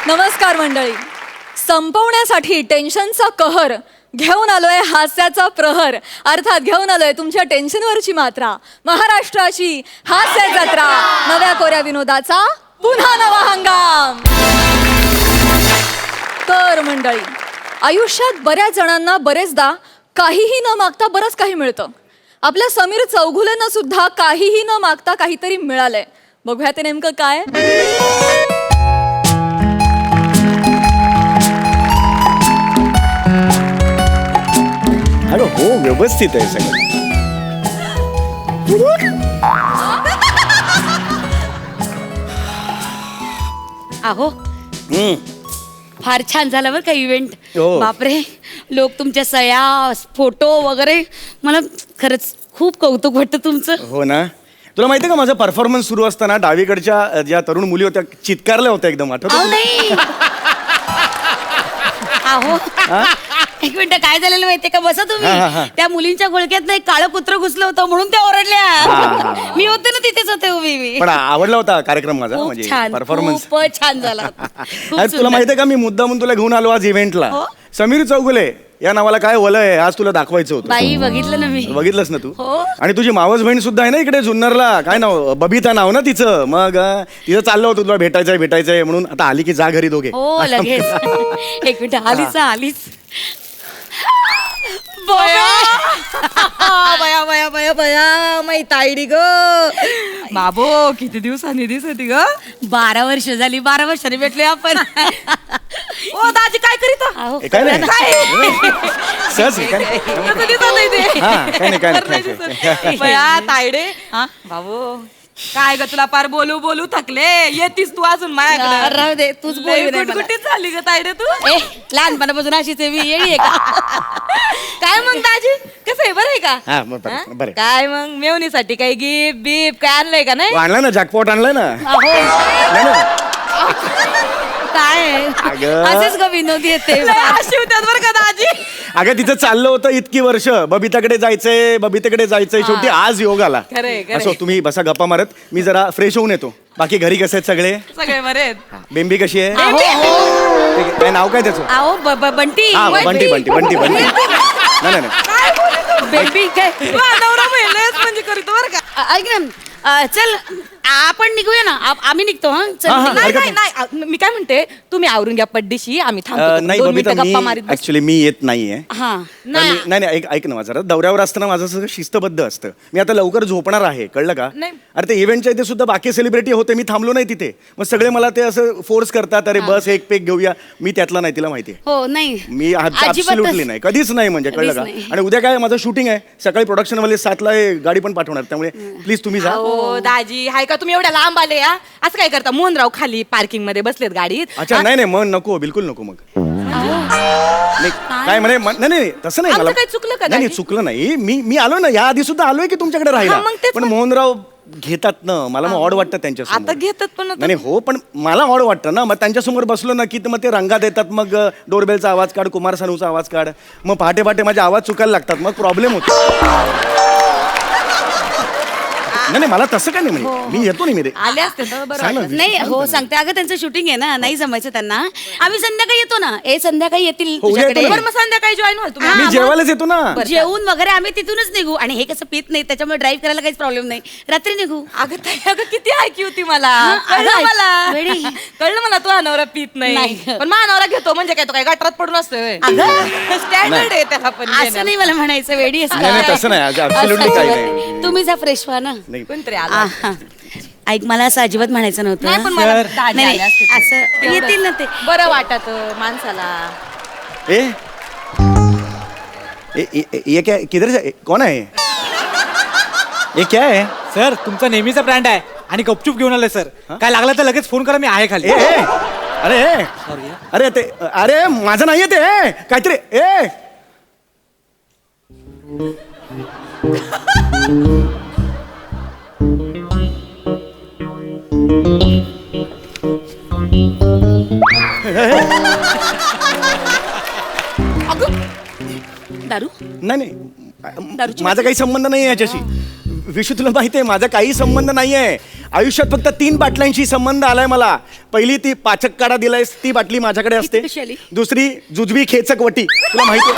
नमस्कार मंडळी. संपवण्यासाठी टेन्शनचा कहर घेऊन आलोय हास्याचा प्रहर. अर्थात घेऊन आलोय तुमच्या टेन्शनवरची मात्रा. महाराष्ट्राची हास्य जत्रा, नव्या कोऱ्या विनोदाचा पुन्हा नवा हंगाम. तर मंडळी, आयुष्यात बऱ्याच जणांना बरेचदा काहीही न मागता बरंच काही मिळतं. आपल्या समीर चौघुलेंना सुद्धा काहीही न मागता काहीतरी मिळालंय. बघूया ते नेमकं काय. अरे हो, व्यवस्थित आहे सगळं. अहो फार छान झालं बरं का इव्हेंट. हो. बापरे, लोक तुमच्या सया फोटो वगैरे, मला खरंच खूप कौतुक वाटतं तुमचं. हो ना. तुला माहिती आहे का, माझा परफॉर्मन्स सुरू असताना डावीकडच्या ज्या तरुण मुली होत्या चित्कारल्या होत्या एकदम. अहो आठवत नाही. अहो एक मिनिट, काय झालेलं माहितीये का, बसा हा, हा. तुम्ही. त्या मुलींच्या घोळक्यात एक काळं कुत्र घुसलं होतं म्हणून त्या ओरडल्या. मी होते ना, तिथेच होते उभी मी. पण आवडला होता कार्यक्रम माझा, खूप म्हणजे छान, परफॉर्मन्स. खूपच छान झाला होता. खूप अरे तुला सुंदर. माहिती आहे का, मी मुद्दामून तुला घेऊन आलो आज इव्हेंटला. हो? समीर चौगुले या नावाला काय वलय आहे आज तुला दाखवायचं होतं. बाई बघितलं ना मी. बघितलंस ना तू. हो. आणि तुझी मावस बहीण सुद्धा आहे ना इकडे जुन्नरला. काय नाव, बबिता नाव ना तिचं. मग तिचं चाललं होतं तुला भेटायचंय म्हणून. आता आली की जा घरी दोघे. हो लगेच. एक मिनिट, आलीच. बया बया बया बया मै ताईडी ग. बाबो, किती दिवसांनी दिसती ग. 12 वर्ष झाली. 12 वर्षांनी भेटलोय आपण. ओ दाजी, काय करीत अहो, ए, काय नाही सहज काय नाही. हा, काय नाही. बया तायडे. हा? बाबू, काय ग, तुला पार बोलू बोलू थकले. येतीस तू अजून माझ्याकडे. राहू दे, तूच बोल. कुठे चालली ग तायडे तू. लहानपणापासून अशीच आहे मी. येडी आहे का? काय मग दाजी, कसं आहे, बरं आहे का. हा, मग बरं, बरं. काय मग मेवणीसाठी काही गिफ्ट बीप काय आणलंय का नाही. आणलाय ना, जॅकपॉट आणलाय ना. अहो, नाही ना. काय अगं. असेच ग विनोदी येते. शिवत्यात बरं का दाजी. अगं तिचं चाललं होतं इतकी वर्ष, बबिताकडे जायचंय. शेवटी आज योग आला. खरंय, खरंय. असो, तुम्ही बसा गप्पा मारत. मी जरा फ्रेश होऊन येतो. बाकी घरी कसे आहेत सगळे. सगळे बरे आहेत. बेंबी कशी आहे. अहो, ठीक आहे. काय नाव काय त्याचं. अहो बंटी. हा, बंटी. नाही. बेबी काय. नवरा मेलेच म्हणजे करतो बरं का. ऐक ना, चल आपण निघूया ना. आम्ही निघतो. हा चल. हा, हा. नाही हरकत नाही, मी काय म्हणते, तुम्ही आवरून घ्या पड्डीशी. आम्ही थांबतो नाही 2 बबिता, मिनिटं मी गप्पा मारीत बसू. ऍक्च्युली मी येत नाहीये. हा नाही ऐक ना, जरा दौऱ्यावर असताना माझं सगळं शिस्तबद्ध असतं. मी आता लवकर झोपणार आहे, कळलं का. नाही. अरे ते इव्हेंटच्या इथे सुद्धा बाकी सेलिब्रिटी होते, मी थांबलो नाही तिथे. मग सगळे मला ते असं फोर्स करतात, अरे बस एक पेक घेऊया. मी त्यातला नाही, तिला माहिती आहे. हो नाही, मी ऍब्सोल्युटली नाही, कधीच नाही, म्हणजे कळलं का. कधीच नाही. आणि उद्या काय माझं शूटिंग आहे सकाळी, प्रोडक्शन वाले 7ला गाडी पण पाठवणार, त्यामुळे प्लीज तुम्ही जा. हो दाजी, हाय का तुम्ही एवढ्या लांब आले या. असं काय करता, मोहनराव खाली पार्किंग मध्ये बसलेत गाडीत. अच्छा, नाही मग नको, बिलकुल नको मग. नाही, काय म्हणे नाही तसं नाही. आमचं मला काही चुकलं का नाही दाजी? चुकलं नाही. मी आलो ना, या आधी सुद्धा आलोय की तुमच्याकडे राहिला. हा, मग तेच पण मोहनराव घेतात ना, मला मग ऑड वाटतं त्यांच्या आता घेतात पण आता. नाही हो, पण मला ऑड वाटतं ना. मग त्यांच्यासमोर बसलो ना की मग ते रंगात येतात. मग डोरबेलचा आवाज काढ, कुमार सानूचा आवाज काढ. मग पहाटे माझे आवाज चुकायला लागतात, मग प्रॉब्लेम होतो. नाही मला तसं काय नाही, म्हणजे मी येतो नाही. आले असते तर बरं सांग ना. वाटलं. नाही हो, सांगते अगं, त्यांचं शूटिंग आहे ना, नाही जमायचं त्यांना. आम्ही संध्याकाळी येतो ना. संध्याकाळी येतील हो, उद्या तुझ्याकडे. येतो ना. बरं मग संध्याकाळी जॉईन व्हाल तुम्ही. मी जेवायलाच येतो ना. जेवून वगैरे आम्ही तिथूनच निघू. आणि हे कसं पित नाही, त्याच्यामुळे ड्राईव्ह करायला काहीच प्रॉब्लेम नाही. रात्री निघू. अगं ताई, अगं किती ऐकी होती मला. अगं, कळलं मला. वेडी. कळलं मला, तू नवरा पित नाही. नाही. पण नवरा घेतो म्हणजे काय, तो काय गटारात पडून असतोय. अगं, स्टँडर्ड आहे त्याला पण. असं नाही मला म्हणायचं, वेडी आहेस का? नाही, तसं नाही, असं absolutely काही अजिबात नाही. तुम्ही जा फ्रेश व्हा ना. नाही. कोणतरी आला. हा. ऐक, मला असं अजिबात म्हणायचं नव्हतं. नाही पण मला दाजी नाही, आले असते तर. असं तेवढंच. येतील ना ते. बरं वाटत माणसाला. ये क्या, किधर से, कौन है ये क्या है. सर, तुमचा नेहमीचा ब्रँड आहे आणि गपचूप घेऊन आलोय सर. काय लागलं तर लगेच फोन करा, मी आहे खाली. अरे माझं नाहीये ते, काहीतरी. दारू नाही माझा काही संबंध नाही याच्याशी. विशू तुला माहिती आहे माझा काही संबंध नाहीये. आयुष्यात फक्त 3 बाटल्यांशी संबंध आलाय मला. पहिली ती पाचक काढा दिलायस ती बाटली माझ्याकडे असते. कशी आली? दुसरी जुजबी खेचक वटी तुला माहिती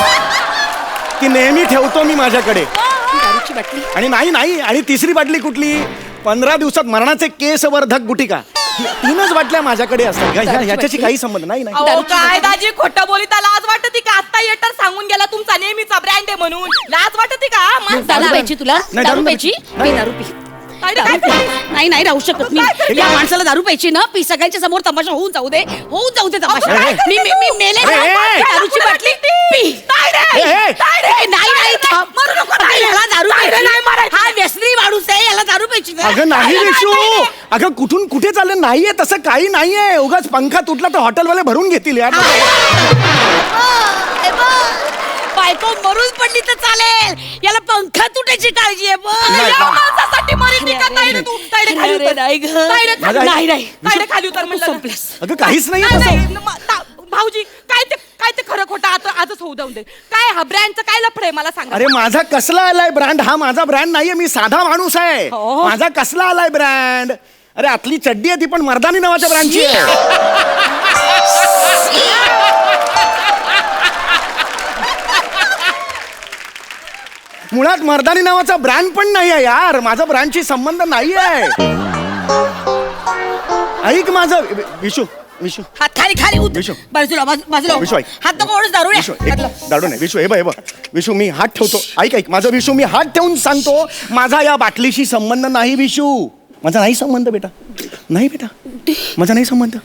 ती नेहमी ठेवतो मी माझ्याकडे. दारूची बाटली. आणि नाही आणि तिसरी बाटली कुठली 15 दिवसात मरणाचे केसवर्धक गुटिका. 3च बाटल्या माझ्याकडे असतात. ह्याच्याशी काही संबंध नाही. अहो काय दाजी खोटं बोलिता लाज वाटते का? आता येटर सांगून गेला तुमचा नेहमीचा ब्रँड आहे म्हणून लाज वाटते का? दारू प्यायची तुला? नाही, दारू दारू प्यायची? नाही. मी दारू पी. काय दारू काय पी. नाही राहू शकत मी. या माणसाला दारू प्यायची ना पी. सगळ्यांच्या समोर तमाशा होऊन जाऊ दे तमाशा. अहो, मी मेले ना. दारूची बाटली पी. नाही थांब. मरू नको. याला दारू प्यायची. हा व्यसनी माणूस आहे याला दारू प्यायची. अगं नाही विशू. अगं कुठून कुठे चाललं नाहीये तसं काही नाहीये. उगाच पंखा तुटला तर हॉटेलवाले भरून घेतील यार. बायको मरून पडली तर चालेल याला पंखा तुटायची काळजी आहे नाही, या माणसासाठी मरीती का? ताईडे तू ताईडे खाली उतर. ताईडे माझा- खाली- नाही. ताईडे खाली उतर म्हणलं ना. संपलंस. अगं काहीच नाहीये नाही, तसं. नाही, भाऊजी काय ते खरं खोटं आता आजच होऊ जाऊन दे. काय हा ब्रँडचं काय लफड आहे मला सांगा. अरे माझा कसला आलाय ब्रँड? हा माझा ब्रँड नाहीये. मी साधा माणूस आहे. हो. माझा कसला आलाय ब्रँड? अरे आतली चड्डी आहे ती पण मर्दानी नावाच्या ब्रँडची आहे. मुळात मर्दानी नावाचा ब्रँड पण नाही आहे यार. माझा ब्रँडशी संबंध नाही आहे. ऐक माझं विशू विशू हात खाली विशू. बाजूला विशू, ऐक. हात नको ओढूच दारू विशू एक दाडू नाही विशू. हे बघ विशू मी हात ठेवतो. ऐक माझं विशू मी हात ठेवून सांगतो माझा या बाटलीशी संबंध नाही विशू. माझा नाही संबंध बेटा. नाही बेटा माझा नाही संबंध.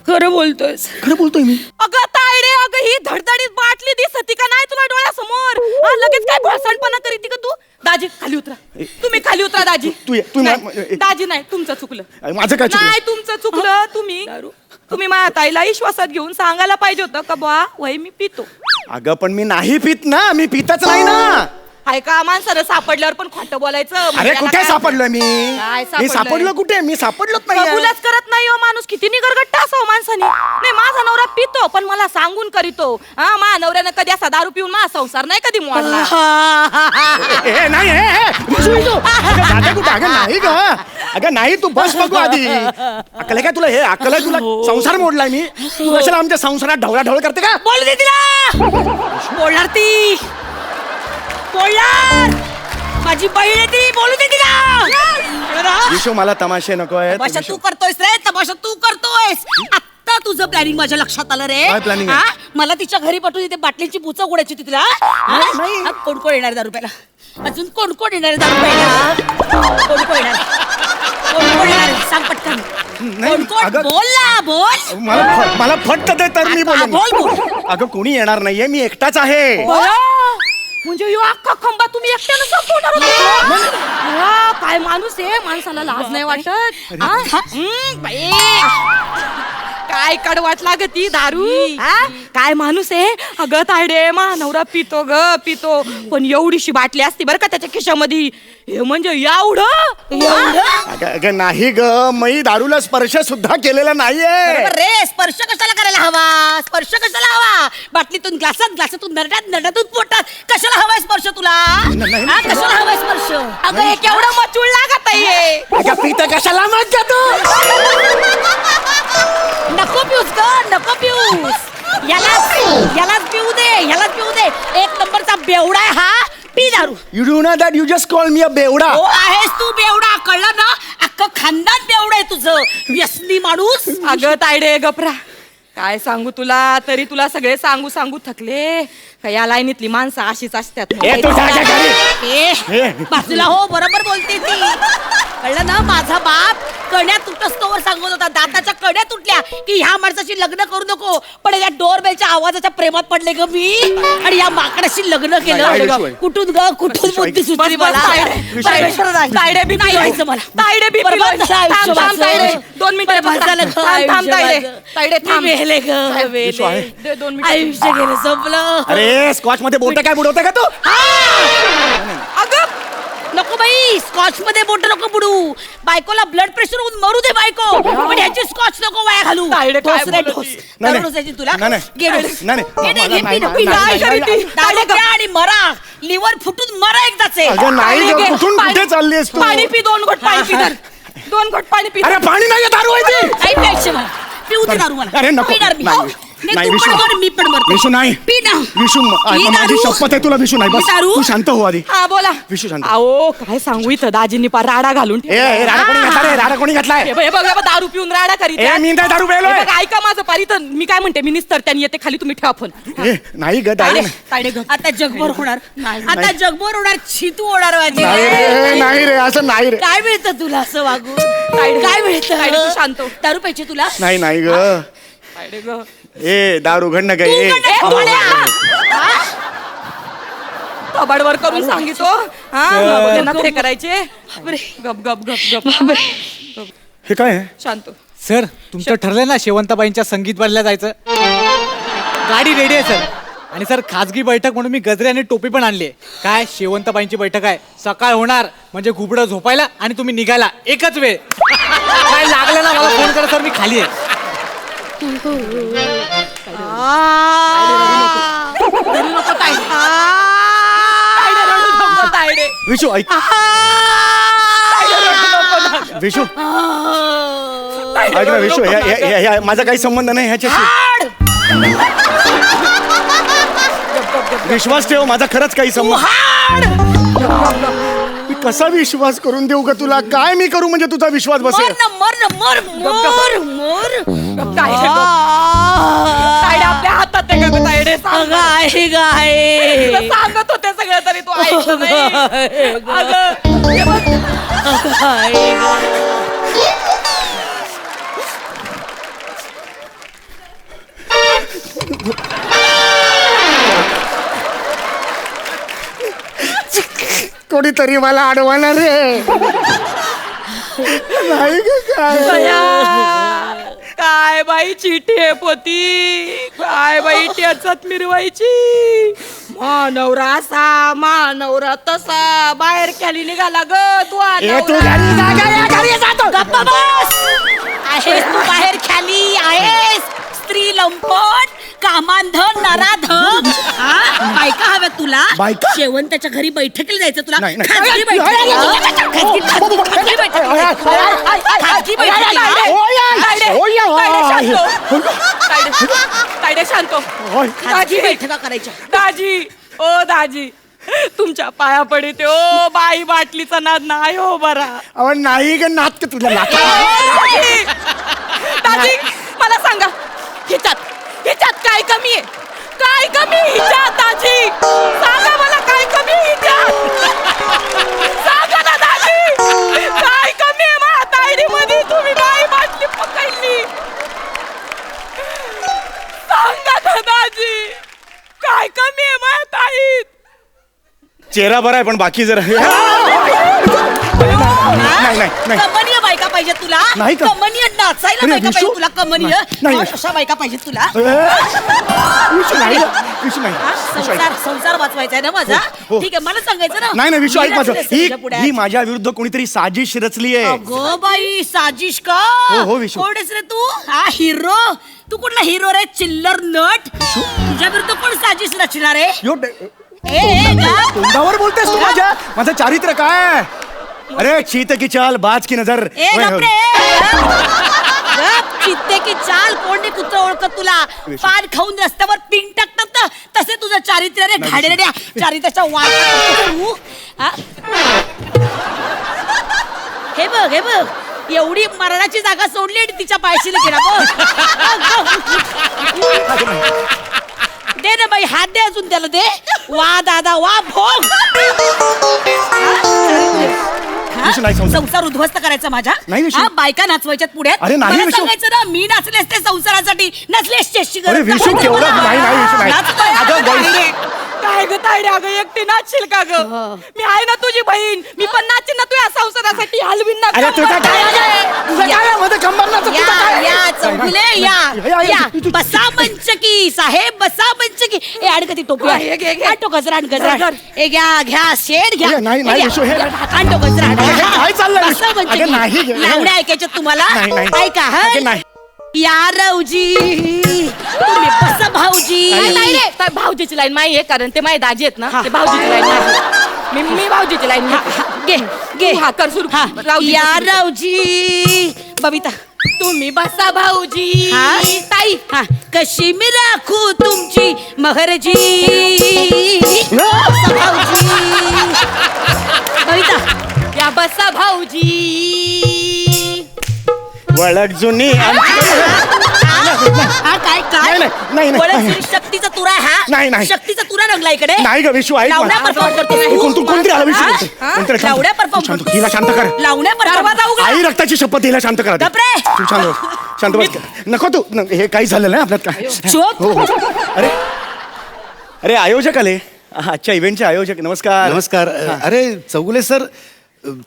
खरं बोलतोयस. खरं बोलतोय मी. अगं तायडे अगं ही धडधडीत बाटली दिसती का नाही तुला डोळ्यासमोर? हा, लगेच काय भाषणपणा करीती का तू? दाजी खाली उतरा. तुम्ही खाली उतरा दाजी. तू नाही, दाजी नाही तुमचं चुकलं. माझं काय चुकलं? नाही तुमचं चुकलं. तुम्ही माझ्या ताईला विश्वासात घेऊन सांगायला पाहिजे होतं का बुवा वय मी पितो. अगं पण मी नाही पित ना. मी पितच नाही ना. आहे का माणसानं सापडल्यावर पण खोटं बोलायचं? म्हणजे अरे याला कुठे काय- सापडलोय मी? काय मी सापडलंय? सापडलो कुठे? मी सापडलोच कबूलच नाही. करत नाही हो माणूस. किती निगरगट्टा असावं माणसाने. नाही माझा नवरा पितो पण मला सांगून करीतो. हा माझ्या नवऱ्यानं कधी असा दारू पिऊन माझा संसार नाही कधी मोडला. नाही विशू विशू. अगं दादा कुठे? अगं नाही ग. अगं नाही तू बस बघू आधी. अक्कल आहे काय तुला? हे अक्कल आहे तुला? संसार मोडलाय मी. तू कशाला आमच्या संसारात ढवळाढवळ करते का? बोलू दे तिला. बोलणार ती. बोलणार. माझी बहीण आहे ती. बोलू दे तिला. विशू मला तमाशे नको आहे. तमाशा तू करतोयस रे. तमाशा तू करतोयस. आता तुझं प्लॅनिंग माझ्या लक्षात आलं रे. काय planning आहे? हा? मला तिच्या घरी पाठवून तिथे बाटलीची पुचक उडायची होती तिला. नाही. हा? कोण कोण येणार दारू प्यायला? अजून कोण कोण येणार दारू प्यायला? कोण कोण येणार? सांग पटकन. नाही, कोण कोण? अगं- बोल ना बोल. मला फटक दे तर मी हा, बोल, बोल. अगं कोणी येणार नाहीये. मी एकटाच आहे. म्हणजे यो अख्खा खंबा तुम्ही एकट्यानं संपवणार होते? हा, काय माणूस आहे. माणसाला लाज नाही वाटत. हा? बाई. काय कडवाट लागती दारू. हा? काय माणूस आहे. अगं तायडे नवरा पितो ग पितो पण एवढीशी बाटली असती बरं का त्याच्या खिशामध्ये. हे म्हणजे एवढं. अगं नाही ग. मी दारूला स्पर्श सुद्धा केलेला नाहीये. बरोबर रे. स्पर्श कशाला करायला हवा? स्पर्श कशाला हवा? बाटलीतून ग्लासातून नरडातून पोटात कशाला हवाय स्पर्श तुला? नाही. हा, कशाला हवाय स्पर्श? अगं हे केवढं मचूळ लागत आहे. अगं पितं कशाला मत तू? नको पिऊस ग. नको पिऊस. यालाच पिऊ दे. एक नंबरचा बेवडा आहे हा. पी दारू. You do know that you just call me a बेवडा. हो आहेस तू बेवडा. कळलं ना? अख्खं खानदान बेवडा आहे तुझं. व्यसनी माणूस. अगं तायडे गपरा. काय सांगू तुला तरी तुला सगळे सांगू थकले का या लाईनीतली माणसं अशीच असतात. ए, तू जा, जा घरी. ए, बाजूला हो. बरोबर बोलते ती. कळलं ना? माझा बाप कण्या तुटस्तोवर सांगत होता. दाताच्या कण्या तुटल्या की ह्या माणसाशी लग्न करू नको. पण या डोरबेलच्या आवाजाच्या प्रेमात पडले ग मी. आणि या माकडाशी लग्न नाही, केलं. नाही, कुठून बुद्धी सुचली मला. तायडे बी नाही व्हायचं मला. तायडे बी बरं, पिलोय. माझं आयुष्य थांब, माझं. तायडे. 2 मिनिटं बरं, बसा. झालं ग थांब, आयुष्य तायडे. माझं. तायडे मी थांब. मेले ग. विश्व आहे. दे 2 मिनिटं. आयुष्य गेलं संपलं. अरे स्कॉच मध्ये बोट काय बुडवते का तू? अगं नको बाई. स्कॉच मध्ये बोट नको बुडू. बायकोला ब्लड प्रेशर होऊन मरू दे बायको, पण ह्याची स्कॉच नको वाया घालू. तायडे काय डोस रे बोलत डोस. ती? नाही, दारू डोसायची तुला नाही, नाही. घे डोस. नाही, नाही. घे, घे, घे, नाही, पी, नाही, पी, नाही, नाही, नाही, ती. दारू घ्या आणि मरा. लिव्हर फुटून मरा एकदाचे. अगं नाही तायडे ग, घे. कुठून पाणी- कुठे चाललीस तू? पाणी पी, 2 घोट पाणी पी धर. 2 घोट पाणी पी. अरे पाणी नाही दारू आहे ती. काही प्यायचे मला. पिऊ दे दारू मला. अरे नको. पिणार मी. नाही, नाही, नाही, तू विशू. पण मर, मी पण मरते. विशू नाही. पी ना. विशू पी माझी दारू. शपथ आहे तुला विशू नाही बस पी दारू. तू शांत हो आधी. हा बोला. विशू शांत. अहो काय सांगू इथं दाजींनी पार राडा घालून ए ए, राडा कोणी घातला रे? राडा कोणी घातलाय? हे बघ, हे बघ, हे बघ, दारू पिऊन राडा करीत ए आहे. मी नाही दारू प्यायलोय. हे बघ, ऐका माझं पारी तर मी काय म्हणते मिनिस्टर त्यांनी येते खाली तुम्ही ठेवा फोन. ए नाही ग दारू नाही. तायडे गप. आता जगभर होणार. आता जगभर होणार. छितू होणार माझी. नाही रे नाही रे असं नाही रे. काय मिळतं तुला असं वागून? तायडे. काय तायडे, तू मिळतं? शांत हो. दारू प्यायची तुला? नाही नाही ग. तायडे ग. ए दारू घड ना ग. तू ए उघड ना, खोड्या. थोबाडवर करून सांगितो हा त्यांना ते करायचे. गप गप गप गप हे काय आहे? शांत. सर तुमचं ठरलंय ना शेवंताबाईंच्या संगीत बदल्या जायचं. गाडी रेडी आहे सर. आणि सर खाजगी बैठक म्हणून मी गजरे आणि टोपी पण आणली आहे. काय शेवंताबाईंची बैठक आहे, सकाळ होणार म्हणजे घुबडं झोपायला आणि तुम्ही निघायला एकच वेळ. काय लागलं ना मला फोन करा सर, मी खाली आहे. तायडे. विशू ऐक. विशू ऐक ना विशू माझा काही संबंध नाही ह्याच्याशी. विश्वास ठेव माझा खरंच काही संबंध. मी कसा विश्वास करून देऊ का तुला? काय मी करू म्हणजे तुझा विश्वास मर बसेल? ना, मर ना, मर मर मर. तायडे आपल्या हातात आहे का तायडे? सांग. अगं आहे ग आहे. तुला सांगत होते सगळं तरी तू ऐकलं नाही. अगं हे बघ. आहे ग. कोणीतरी मला अडवणार रे. नाही ग काय. दया. काय बाई चिठे पोती, काय बाई ट्याचात मिरवायची. मानवरा असा मानवरा तसा बाहेर खाली निघाला ग तू. ए तू घरी जा, घरी जातो. गप्पा बस. आहेस तू बाहेर खाली आहेस. स्त्री लंपट कामांधन नराधम. बायका हव्या तुला? बायका? शेवंताच्या घरी बैठकीला जायचं तुला? नाही, नाही. खाजगी बैठक. खाजगी बैठक. खाजगी बैठक. तायडे शांत. खाजगी बैठका करायच्या. दाजी ओ दाजी तुमच्या पाया पडते ओ. बाई बाटलीचा नाद नाही हो बरा. अहो नाही ग नात तुझ्या नात. दाजी दाजी, मला सांगा ह्याच्यात काय कमी आहे? काय कमी आहे हिच्यात दाजी? सांगा मला काय कमी आहे हिच्यात? सांगा ना दाजी, काय कमी आहे माझ्या तायडीमध्ये? तुम्ही बाई बाटली पकडली. सांगा ना दाजी, काय कमी आहे माझ्या ताईत? चेहरा बरा आहे पण बाकी जरा नाही नाही नाही. कमनीय बायका पाहिजे तुला? नाही का? कमनीय नाचायला अरे, बायका विशू. पाहिजे तुला? कमनीय नाही. अशा बायका पाहिजे तुला? विशू नाही विशू नाही. हा? विशू ऐक. संसार वाचवायचा आहे ना माझा? हो. ठीक आहे, मला सांगायचं ना. नाही नाही विशू मी ऐक माझं. नाचले असते ही तुझ्या पुढ्यात. ही माझ्या विरुद्ध कोणीतरी साजिश रचली आहे. अगं बाई, साजिश का? हो, विशू. कोण आहेस रे तू? हा हिरो? तू कुठला हिरो रे? चिल्लर नट? तुझ्या विरुद्ध कोण साजिश रचणार आहे? तोंडावर बोलतेस तू माझ्या? माझं चारित्र्य काय? अरे चीत की चाल बाज की नजर. चित्ते की चाल. कोण नाही कुत्र ओळखत तुला? पान खाऊन रस्त्यावर पिंग टाकतात ना, तसे तुझं चारित्र्य रे. घाणेरड्या चारित्र्याच्या वाट. हे बघ हे बघ, एवढी मरणाची जागा सोडली आणि तिच्या पायशी गेला बघ. दे ना बाई, हात दे अजून त्याला. दे. वा दादा वा भोग. विशू नाही संसार. संसार उद्ध्वस्त करायचा माझ्या? नाही विशू. हा, बायका नाचवायच्यात पुढ्यात? अरे नाही मला विशू. सांगायचं ना, मी नाचले असते संसारासाठी. नसले असते अरे विशू केवढं नाही नाही विशू नाही. अगं बाई. काय ग तायडे, अगं एकटी नाचशील का ग? मी आहे ना तुझी बहीण. मी पण नाचीन ना तुझ्या संसारासाठी. हलवीन ना अरे गं. तुझा काय तुझं काय आहे? मध्ये कंबरनाचं तुझं काय आहे? या चौगुले या, या बसा मंचकी साहेब बसा मंचकी ए आण कधी टोपी आणतो गजरा आण गजरा ए घ्या शेड घ्या नाही, नाही, घ्या. विशू, हे नाही. आणतो गजरा आण. अगं, काय चाललंय? बसा मंचकी. अगं, नाही, हे- लावण्या ऐकायच्यात तुम्हाला नाही, नाही. ऐका हा अगं, नाही. या रावजी तुम्ही बसा भाऊजी नाही रे तर भाऊजीची लाईन माही आहे कारण ते माझे दाजी आहेत ना ते भाऊजीची लाईन माझी मी भाऊजीची लाईन घे घे हा कर सुरू हा राऊजी या रावजी बबिता तुम्ही बसा भाऊजी हा? ताई हा कशी मी राखू तुमची महरजी बसा भाऊजी बबिता या बसा भाऊजी वळख जुनी हा काय काय नाही, नाही, नाही. वळख जुनी शक्तीचा तुरा हा नाही, नाही. शक्तीचा तुरा रंगला इकडे नाही ग विशू ऐक लावण्या मला. परफॉर्म करतो कोणतरी आला विशू हा? कोणतरी शांत- लावण्या परफॉर्म शांत- हिला शांत कर लावण्या दरवाजा उघडा. आई रक्ताची शपथ हिला शांत करा गप रे. तू शांत बस. शांत बस नको तू हे काही झालं नाही आपल्यात काय चुप हो हो अरे अरे आयोजक आले आजच्या इव्हेंटचे आयोजक नमस्कार नमस्कार अरे चौगुले सर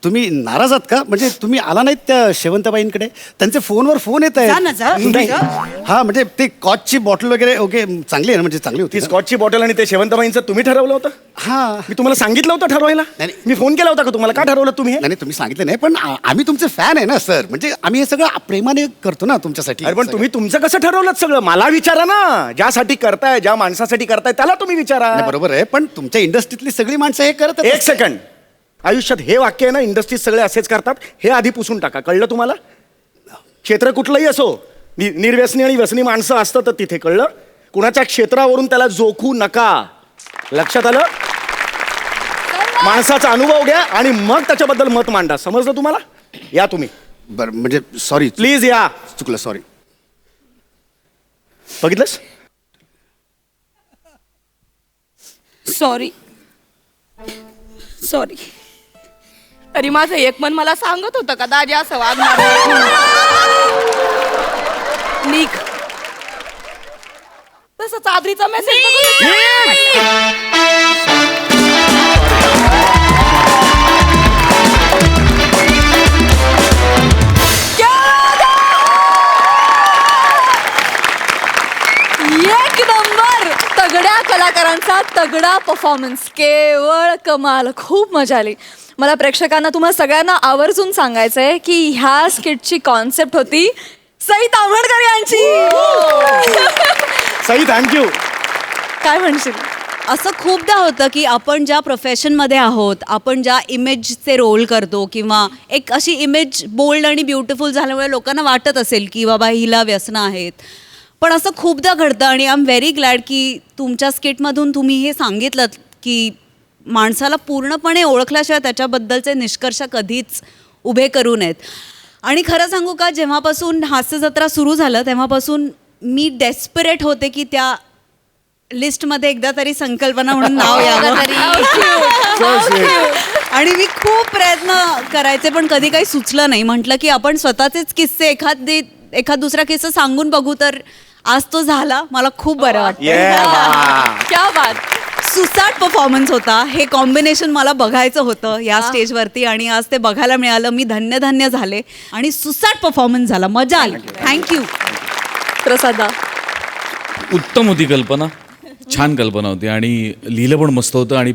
तुम्ही नाराज आहात का म्हणजे तुम्ही आला नाहीत त्या शेवंतबाईंकडे त्यांचे फोनवर फोन येत जा ना, जा. नाही. हा म्हणजे ते कॉचची बॉटल वगैरे ओके चांगली आहे ना म्हणजे चांगली होती ती स्कॉचची बॉटल आणि ते शेवंतबाईंचं तुम्ही ठरवलं होतं हा मी तुम्हाला सांगितलं होतं ठरवायला नाही. मी फोन केला होता का तुम्हाला का ठरवलं तुम्ही हे? नाही नाही, तुम्ही सांगितलं नाही पण आम्ही तुमचे फॅन आहे ना सर म्हणजे आम्ही हे सगळं प्रेमाने करतो ना तुमच्यासाठी अरे पण तुम्ही तुमचं कसं ठरवलं सगळं मला विचारा ना ज्यासाठी करताय ज्या माणसासाठी करताय त्याला तुम्ही विचारा नाही, बरोबर आहे पण तुमच्या इंडस्ट्रीतली सगळी माणसं हे करत एक सेकंड आयुष्यात हे वाक्य आहे ना इंडस्ट्रीत सगळे असेच करतात हे आधी पुसून टाका कळलं तुम्हाला क्षेत्र कुठलंही असो निर्व्यसनी आणि व्यसनी माणसं असतं तर तिथे कळलं कुणाच्या क्षेत्रावरून त्याला जोखू नका लक्षात आलं माणसाचा अनुभव घ्या आणि मग त्याच्याबद्दल मत मांडा समजलं तुम्हाला या तुम्ही बरं म्हणजे सॉरी प्लीज या चुकलं सॉरी बघितलंस सॉरी तरी माझं एक मन मला सांगत होतं का दाजी असं वागणार निघ तसं चादरीचा मेसेज एक नंबर तगड्या कलाकारांचा तगडा परफॉर्मन्स केवळ कमाल खूप मजा आली मला प्रेक्षकांना तुम्हा सगळ्यांना आवर्जून सांगायचंय की ह्या स्किटची कॉन्सेप्ट होती सई ताम्हणकर यांची सई थँक्यू काय म्हणशील असं खूपदा होतं की आपण ज्या प्रोफेशनमध्ये आहोत आपण ज्या इमेजचे रोल करतो किंवा एक अशी इमेज बोल्ड आणि ब्युटिफुल झाल्यामुळे लोकांना वाटत असेल की बाबा हिला व्यसनं आहेत पण असं खूपदा घडतं आणि आय एम व्हेरी ग्लॅड की तुमच्या स्किटमधून तुम्ही हे सांगितलं की माणसाला पूर्णपणे ओळखल्याशिवाय त्याच्याबद्दलचे निष्कर्ष कधीच उभे करू नयेत आणि खरं सांगू का जेव्हापासून हास्य जत्रा सुरू झालं तेव्हापासून मी डेस्परेट होते की त्या लिस्टमध्ये एकदा तरी संकल्पना म्हणून नाव यावं आणि मी खूप प्रयत्न करायचे पण कधी काही सुचलं नाही म्हटलं की आपण स्वतःचेच किस्से एखाद दुसरा किस्सा सांगून बघू तर आज तो झाला मला खूप बरं वाटतं क्या बात सुसाट परफॉर्मन्स होता हे कॉम्बिनेशन मला बघायचं होतं या स्टेजवरती आणि आज ते बघायला मिळालं मी धन्य झाले आणि सुसाट परफॉर्मन्स झाला मजा आली थँक्यू प्रसादा उत्तम होती कल्पना छान कल्पना होती आणि लिहिलं पण मस्त होतं आणि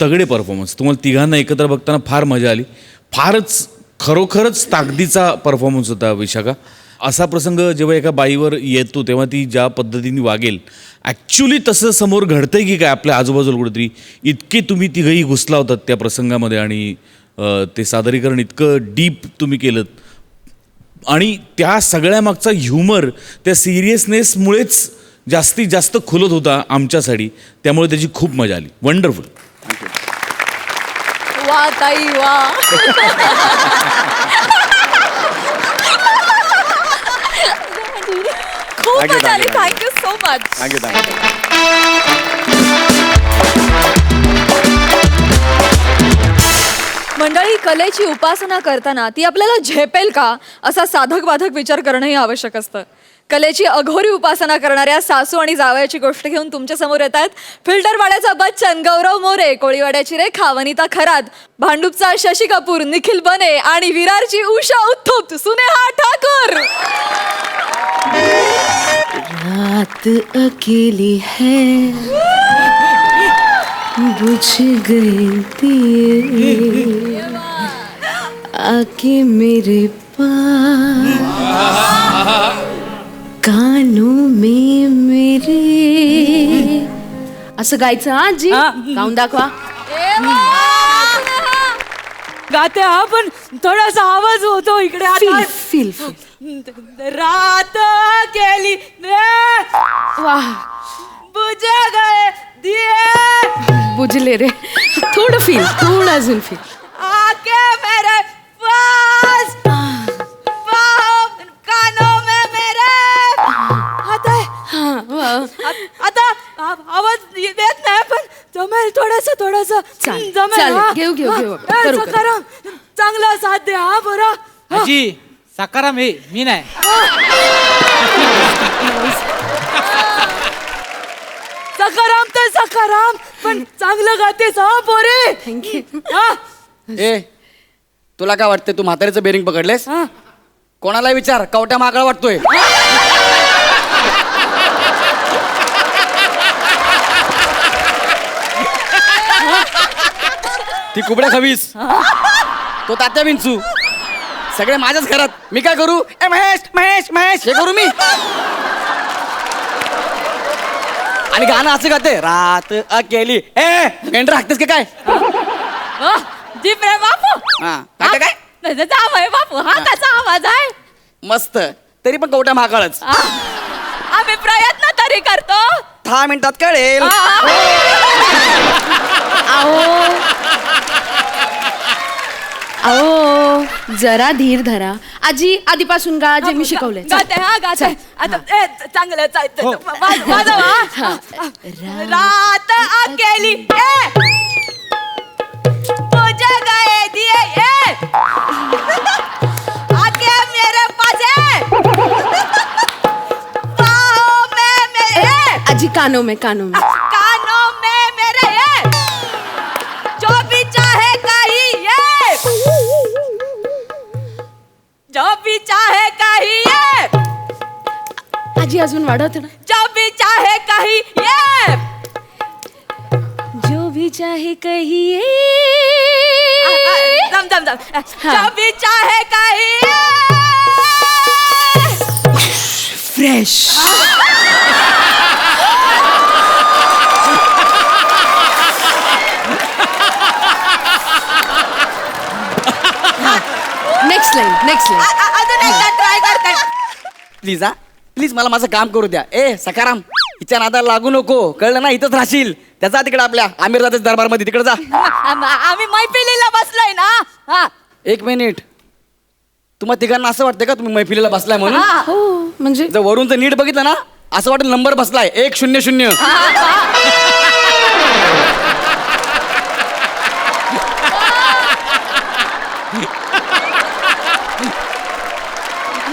तगडे परफॉर्मन्स तुम्हाला तिघांना एकत्र बघताना फार मजा आली फारच खरोखरच ताकदीचा परफॉर्मन्स होता विशाखा असा प्रसंग जेव्हा एका बाईवर येतो तेव्हा ती ज्या पद्धतीने वागेल ॲक्च्युली तसं समोर घडतंय की काय आपल्या आजूबाजूला कुठेतरी इतके तुम्ही तिघंही घुसला होतात त्या प्रसंगामध्ये आणि ते सादरीकरण इतकं डीप तुम्ही केलं आणि त्या सगळ्यामागचा ह्युमर त्या सिरियसनेसमुळेच जास्तीत जास्त खुलत होता आमच्यासाठी त्यामुळे त्याची खूप मजा आली वंडरफुल वा ताई वा खूप Thank you, मजा आली thank you, thank you so much thank you thank you मंडळी कलेची उपासना करताना ती आपल्याला झेपेल का असा साधक बाधक विचार करणंही आवश्यक असतं कलेची अघोरी उपासना करणाऱ्या सासू आणि जावयाची गोष्ट घेऊन तुमच्या समोर येत आहेत फिल्टरवाड्याचा बच्चन गौरव मोरे, कोळीवाड्याची रेखा वनिता खरात, भांडूपचा शशी कपूर निखिल बने आणि विरारची उषा उत्थुप सुनेहा ठाकूर. रात अकेली है बुझ गए दिए आके मेरे पास कानों में मेरे असं गायचं हा जी गाऊन दाखवा. गाते हा पण थोडासा आवाज होतो इकडे फील रात गेली वाह बुझ गए दिए बुझले रे. थोडं फील, थोडं अजून फील. आके मेरे पास कानों में मेरे आता है. आता आवाज येत नाही पण जमेल थोडासा चालेल, जमेल चालेल. हा. घेऊ, घेऊ, घेऊ. हा, करू, सखाराम, चांगला साथ द्या हा बरं. आजी सकाराम हे मी नाही. सखाराम तर सखाराम पण चांगलं गातेस हा पोरे. थँक्यू. हा ए तुला काय वाटतंय तू म्हातारीचं बेरिंग पकडलेस? हा. कोणाला विचार कवट्या माकडा वाटतोय. ती कुबड्या खवीस तो तात्या विंचू सगळे माझ्याच घरात. मी काय करू? ए महेश महेश महेश हे करू मी. आणि गाणं असं गाते रात अकेली. ए मेंढर हाकतेस का काय? जी प्रेम बापू हा काय काय जावय बापू हा कसा आवाज आहे. मस्त तरी पण कवट्या महाकाळच. आम्ही प्रयत्न तरी करतो. 10 मिनिटात कळेल. अहो जरा धीर धरा. आजी आधीपासून गा जे मी शिकवलंय. गाते हा गाते चल. आता चांगलं हो. वाजवा. रात अकेली ए बुझ गए दिए ए आके मेरे पास है बाहों में मेरे आजी कानों में कानों में मेरे ये जो भी चाहे कहिए जो भी चाहे कहिए आजी अजून वाढवते ना. जो भी चाहे कहिए जो भी चाहे कहिए. दम दम दम जो भी चाहे कहिए फ्रेश. Next line. अजून एकदा ट्राय करते. प्लीज हा प्लीज मला माझं काम करू द्या. ए सखाराम हिच्या नादाला लागू नको कळलं ना. इथंच राहशील त्याचा तिकडे आपल्या आमिरजाच्या दरबार मध्ये तिकडे जा. आम्ही मैफिलीला बसलोय ना. हा 1 मिनिट तुम्हाला तिघांना असं वाटतं का तुम्ही मैफिलीला बसलाय म्हणून? हो म्हणजे जर वरून जर नीट बघितलं ना असं वाटेल नंबर बसलाय 100.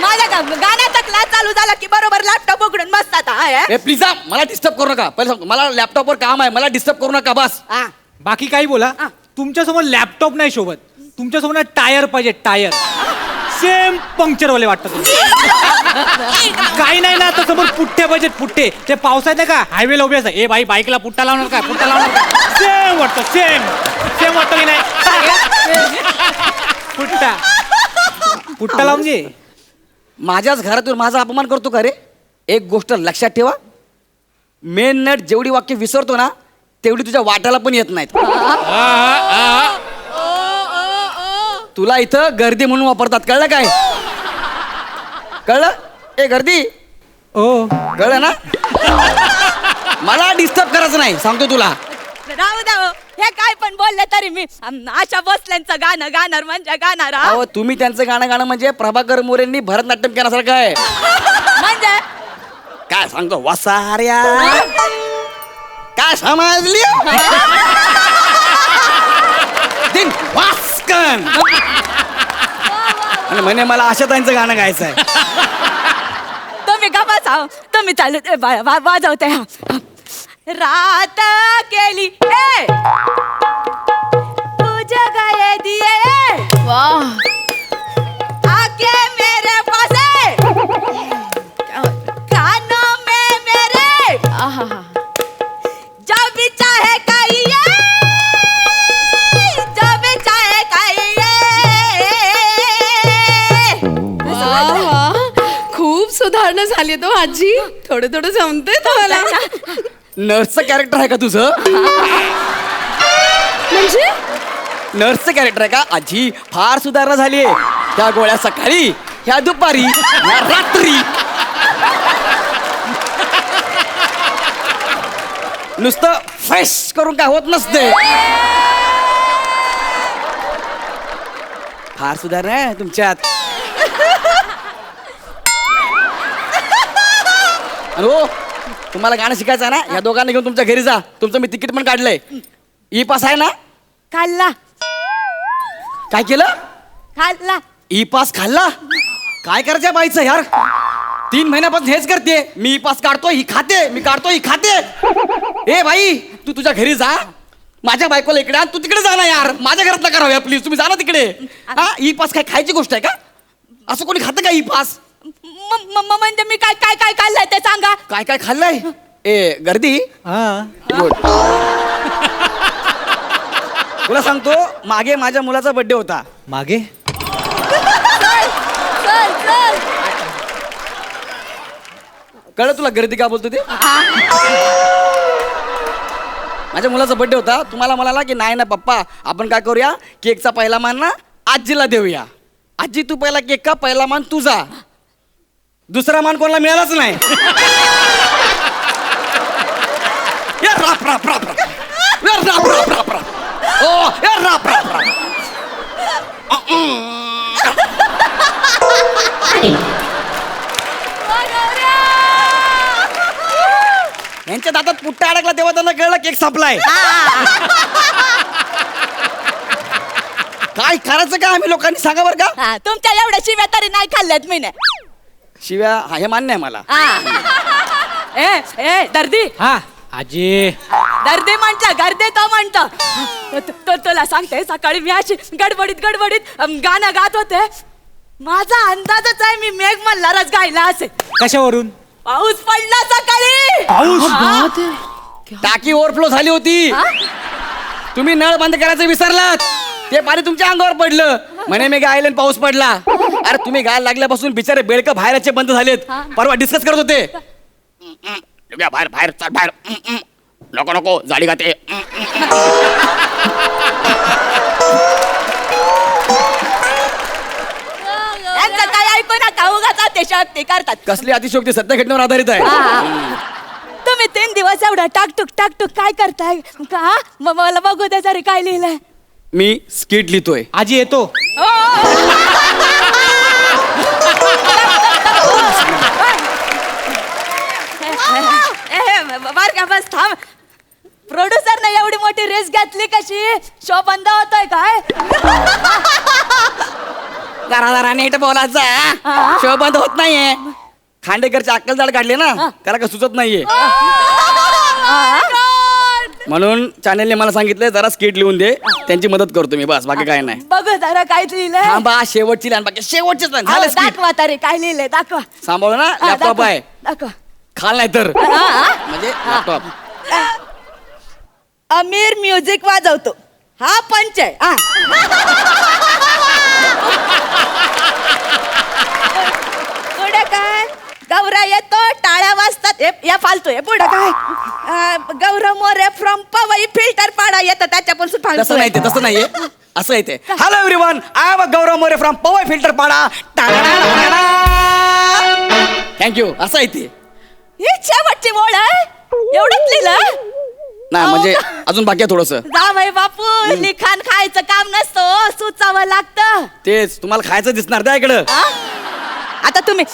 माझ्या गाण्याचा क्लास चालू झाला की बरोबर लॅपटॉप उघडून बसतात. ए प्लीज हा मला डिस्टर्ब करू नका. पहिले सांगतो मला लॅपटॉपवर काम आहे. मला डिस्टर्ब करू नका बस. बाकी काही बोला. तुमच्यासमोर लॅपटॉप नाही शोभत. तुमच्यासमोर टायर पाहिजे. टायर सेम पंक्चरवाले वाटतं तुम्ही. काही नाही ना आता समोर पुठ्ठे पाहिजेत. पुठ्ठे ते पावसात नाही का हायवेला उभे असतात. ए बाई बाईकला पुट्टा लावणार का? पुट्टा लावणार का? सेम वाटतं. सेम वाटतं की नाही? पुट्टा पुट्टा लावून घे. माझ्याच घरातून माझा अपमान करतो का रे? एक गोष्ट लक्षात ठेवा मेन नट जेवढी वाक्य विसरतो ना तेवढी तुझ्या वाट्याला पण येत नाहीत. तुला इथं गर्दी म्हणून वापरतात कळलं काय? कळलं? ए गर्दी ओ कळलं ना? मला डिस्टर्ब करायचं नाही सांगतो तुला. राहू द्या हो. हे काय पण बोलले तरी मी आशा भोसलेंचं गाणं गाणार म्हणजे गाणार. हा? अहो तुम्ही त्यांचं गाणं म्हणजे प्रभाकर मोरेंनी भरतनाट्यम केल्यासारखं आहे. म्हणजे काय सांगतो वसाऱ्या काय समजली? दिन वास्कन आणि म्हणे मला आशाताईंचं गाणं गायचं आहे. तुम्ही गप्प जाऊ तुम्ही चालू वाजवते हा रात केली ए तुझ्या गाये दिए आके मेरे पास कानों में मेरे जब भी चाहे कहिए जब भी चाहे खूप सुधारणा झाली तो आजी थोडं थोडं जमते तुम्हाला नर्सचं कॅरेक्टर आहे का तुझं म्हणजे नर्सचं कॅरेक्टर आहे का आजी फार सुधारणा झाली त्या गोळ्या सकाळी ह्या दुपारी ह्या रात्री नुसतं फ्रेश करून काय होत नसते फार सुधारणा आहे तुमच्यात आणि हो तुम्हाला गाणं शिकायचं आहे ना या दोघांना घेऊन तुमच्या घरी जा तुमचं मी तिकीट पण काढलंय ई पास आहे ना खाल्ला काय केलं खाल्ला ई पास खाल्ला काय करायचं आहे बाईचं यार 3 महिन्यापासून हेच करते मी ई पास काढतो ही खाते मी काढतो ही खाते ए बाई तू तुझ्या घरी जा माझ्या बायकोला इकडे आण, तू तिकडे जा ना यार माझ्या घरात नका राहूया प्लीज तुम्ही जा ना तिकडे हा ई पास काय खायची गोष्ट आहे का असं कोणी खातं का ई पास म्हणजे मी काय काय काय खाल्लंय ते सांगा काय काय खाल्लंय ए गर्दी हा गुड तुला सांगतो मागे माझ्या मुलाचा बर्थडे होता मागे कळलं तुला गर्दी का बोलतो ते माझ्या मुलाचा बर्थडे होता तुम्हाला म्हणाला की नाही ना पप्पा आपण काय करूया केकचा पहिला मान ना आजीला देऊया आजी तू पहिला केक का पहिला मान तुझा दुसरा मान कोणाला मिळालाच नाही या राप राप राप राप या राप राप राप राप ओ या राप राप राप यांच्या दातात पुट्टा अडकला तेव्हा त्यांना कळलं केक संपलाय काय करायचं का आम्ही लोकांनी सांगा बरं का तुमच्या एवढ्या शिव्या तरी नाही खाल्ल्यात मी शिव्या हा हे मान्य आहे मला ए ए दर्दी हा आजी दर्दी म्हणता गर्दी तो म्हणतो तुला सांगते सकाळी मी अशी गडबडीत गाणं गात होते माझा अंदाजच आहे मी मेघ मल्हारच गायला असे कशावरून पाऊस पडला सकाळी पाऊस टाकी ओव्हरफ्लो झाली होती तुम्ही नळ बंद करायचं विसरलात ते पाणी तुमच्या अंगावर पडलं म्हणे मी गायले आणि पाऊस पडला अरे तुम्ही गायला लागल्यापासून बिचारे बेडक बाहेरचे बंद झालेत परवा डिस्कस करत होते बाहेर बाहेर चल बाहेर नको नको जाडी खाते यांचं काय ऐकू नका उगाच ते शक्ती करतात कसली अतिशयोक्ती सत्य घटनेवर आधारित आहे तुम्ही 3 दिवस एवढा टाकटूक काय करताय का मग मला बघू दे जरी काय लिहिलंय मी स्किट लिहितोय आजी येतो बर का बस थांब प्रोड्युसरने एवढी मोठी रेस घेतली कशी शो बंद होतोय काय जरा नीट बोलायचा शो बंद होत नाहीये खांडेकरची अक्कल जाड काढली ना त्याला काय सुचत नाहीये म्हणून चॅनलने मला सांगितलंय जरा स्किट लिहून दे त्यांची मदत करतो मी बस बाकी काय नाही बघ जरा काय लिहिलंय हा बा शेवटची लाईन बाकी शेवटचीच लाईन झालं skit. दाखवा तरी काय लिहिलंय दाखवा सांभाळू ना हा, लॅपटॉप दाखवा, आहे दाखवा खाल नाही तर म्हणजे लॅपटॉप अमीर म्युझिक वाजवतो हा पंच आहे पुढे काय गौरा येतो टाळ्या वाजतात या फालतू आहे पुढे काय गौरव मोरे फ्रॉम पवई फिल्टर पाडा येतं त्याच्या पण तसं नाही ते तसं नाहीये असं येते hello everyone I am Gaurav More from Powai Filter Pada thank you असं आहे ते ही शेवटची ओळ आहे एवढंच लिहिलं नाही म्हणजे अजून बाकी आहे थोडंसं जावई बापू लिखाण खायचं काम नसतं सुचावं लागतं तेच तुम्हाला खायचं दिसणार द्या इकडं आ? आता तुम्ही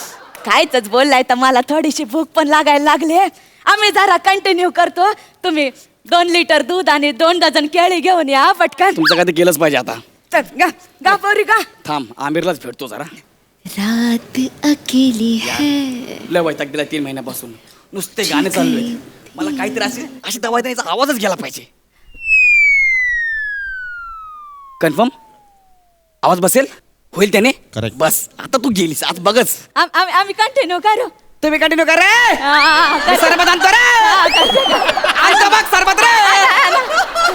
खायचंच बोललाय तर मला थोडीशी भूक पण लागायला लागली आम्ही जरा कंटिन्यू करतो तुम्ही 2 लिटर दूध आणि 2 डझन केळी घेऊन या पटकन तुमचं काय ते केलंच पाहिजे आता चल गा गा पोरी गा थांब आमिरलाच भेटतो जरा रात अकेली है. लय वैताग दिला 3 महिन्यापासून. नुसते गाणे चालू आहेत. मला काहीतरी अशी दवाई द्यायचा आवाजच गेला पाहिजे. कन्फर्म आवाज बसेल होईल त्याने. Correct. बस आता तू गेलीस आज बघच. आम्ही कंटिन्यू करू. तुम्ही कंटिन्यू कर रे. सरबत आणतो रे. आणतो बघ सरबत रे.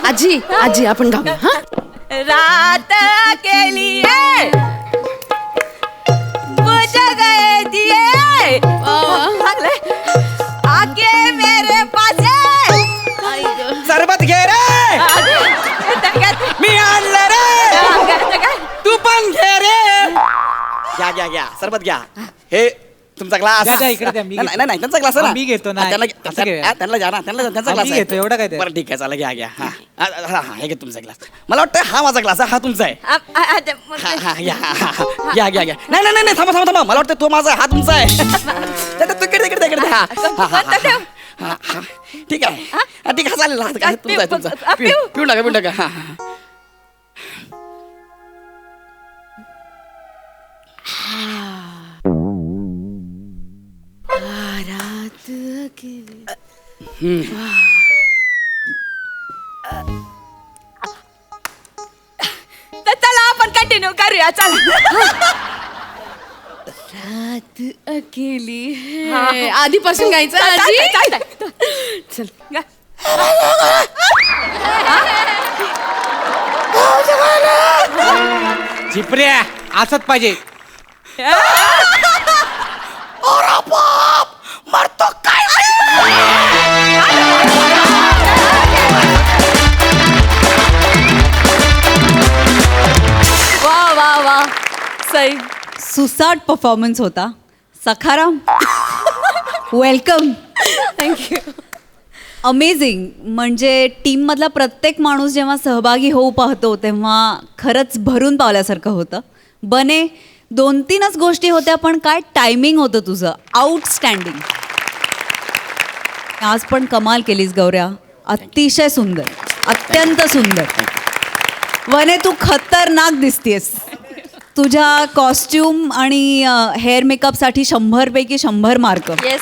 आजी आजी आपण गाऊया हा. रात अकेली है बुझ गए दिए आके मेरे पास सरबत घे रे. मी आणलं रे. तू पण घे रे. घ्या सरबत घ्या. हे तुमचा ग्लास. द्या, इकडे द्या, मी घेतो. नाही त्यांचा ग्लास आहे ना. मी घेतो ना. त्यांना असं घेऊया. त्यांना घ्या ना. त्यांचा ग्लास मी आहे. घेतो, एवढं काय ते? बरं ठीक आहे चला घ्या हा हे घे तुमचा ग्लास. मला वाटतं हा माझा ग्लास आहे हा तुमचा आहे. घ्या नाही थांबा मला वाटतं तो माझा हा तुमचा आहे. इकडे ठीक आहे ठीक आहे चालेल तुमचा आहे तुमचा. पिऊन टाका हा. रात अकेली. चला आपण कंटिन्यू करूया चला. रात अकेली है. आधीपासून गायचं आजी. चल चिपऱ्या असंच पाहिजे. मरतो काय वा सई. सुसाट परफॉर्मन्स होता. सखाराम वेलकम. थँक्यू. अमेझिंग. म्हणजे टीममधला प्रत्येक माणूस जेव्हा सहभागी होऊ पाहतो तेव्हा खरंच भरून पावल्यासारखं होतं. बने 2-3च गोष्टी होत्या पण काय टायमिंग होतं तुझं आउटस्टँडिंग. आज पण कमाल केलीस गौऱ्या. अतिशय सुंदर अत्यंत सुंदर. वने तू खतरनाक दिसतेस. तुझ्या कॉस्ट्युम आणि हेअर मेकअपसाठी 100 पैकी 100 मार्क. येस.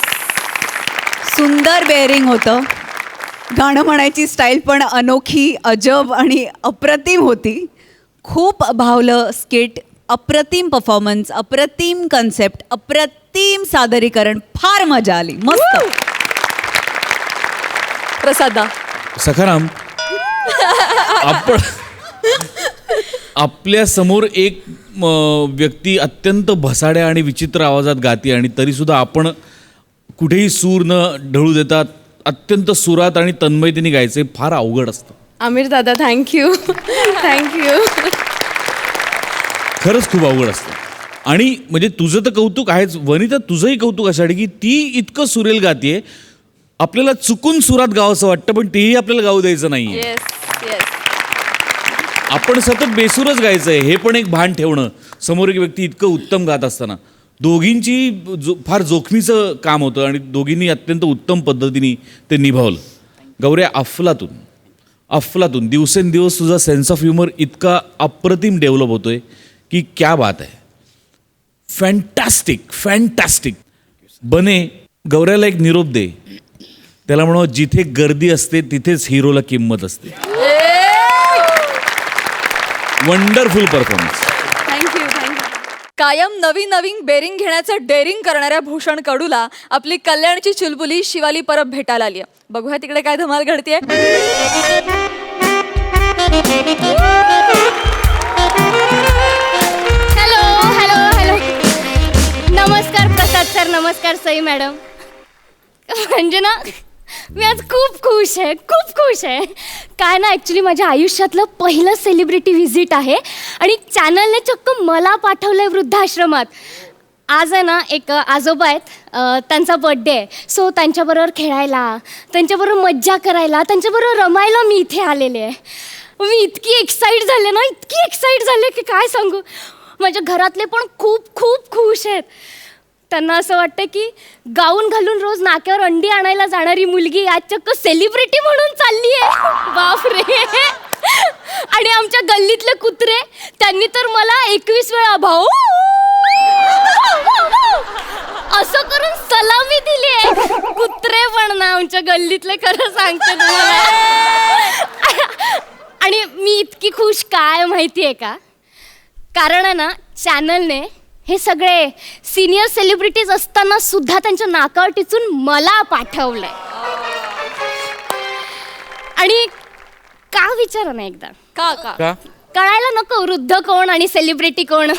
सुंदर बेअरिंग होतं. गाणं म्हणायची स्टाईल पण अनोखी अजब आणि अप्रतिम होती. खूप भावलं स्किट. अप्रतिम परफॉर्मन्स अप्रतिम कन्सेप्ट अप्रतिम सादरीकरण. फार मजा आली. मस्त. प्रसादा. सखाराम आपण आपल्या समोर एक व्यक्ती अत्यंत भसाड्या आणि विचित्र आवाजात गाते आणि तरी सुद्धा आपण कुठेही सूर न ढळू देतात अत्यंत सुरात आणि तन्मयतेने गायचे फार अवघड असतं. आमिर दादा थँक्यू. खरंच खूप अवघड असतं. आणि म्हणजे तुझं तर कौतुक आहेच वनिता. तुझंही कौतुक अशासाठी की ती इतकं सुरेल गाते. आपल्याला चुकून सुरात गावंसं वाटतं पण तेही आपल्याला गाऊ द्यायचं नाहीये. Yes yes. आपण सतत बेसूरच गायचं आहे हे पण एक भान ठेवणं. समोर एक व्यक्ती इतकं उत्तम गात असताना दोघींची फार जोखमीचं काम होतं आणि दोघींनी अत्यंत उत्तम पद्धतीने ते निभावलं. गौऱ्या अफलातून दिवसेंदिवस तुझा सेन्स ऑफ ह्युमर इतका अप्रतिम डेव्हलप होतोय की क्या बात आहे. फॅन्टॅस्टिक. बने गौऱ्याला एक निरोप दे. त्याला म्हणू जिथे गर्दी असते तिथेच हिरोला किंमत असते. Wonderful performance. थँक्यू. कायम नवीन बेरिंग घेण्याचं डेअरिंग करणाऱ्या भूषण कडूला आपली कल्याणची चुलबुली शिवाली परब भेटायला आली आहे. बघूया तिकडे काय धमाल घडतीये. हॅलो. नमस्कार प्रसाद सर. नमस्कार सई मॅडम. म्हणजे ना मी आज खूप खुश आहे. काय ना ॲक्च्युली माझ्या आयुष्यातलं पहिलं सेलिब्रिटी व्हिजिट आहे आणि चॅनलने चक्क मला पाठवलं आहे वृद्धाश्रमात. आज आहे ना एक आजोबा आहेत त्यांचा बड्डे आहे. सो त्यांच्याबरोबर खेळायला त्यांच्याबरोबर मज्जा करायला त्यांच्याबरोबर रमायला मी इथे आलेले आहे. मी इतकी एक्साईट झाले की काय सांगू. माझ्या घरातले पण खूप खुश आहेत. त्यांना असं वाटतं की गाऊन घालून रोज नाक्यावर अंडी आणायला जाणारी मुलगी आज चक्क सेलिब्रिटी म्हणून चालली आहे. बापरे. आणि आमच्या गल्लीतले कुत्रे त्यांनी तर मला 21 वेळा भाऊ सलामी दिली कुत्रे पण ना आमच्या गल्लीतले, खरं सांगते तुम्हाला. आणि मी इतकी खुश काय माहितीये का, कारण आहे ना चॅनलने हे सगळे सिनियर सेलिब्रिटीज असताना सुद्धा त्यांच्या नाकावर टिचून मला पाठवलंय. आणि का विचारा ना एकदा, का का कळायला नको वृद्ध कोण आणि सेलिब्रिटी कोण.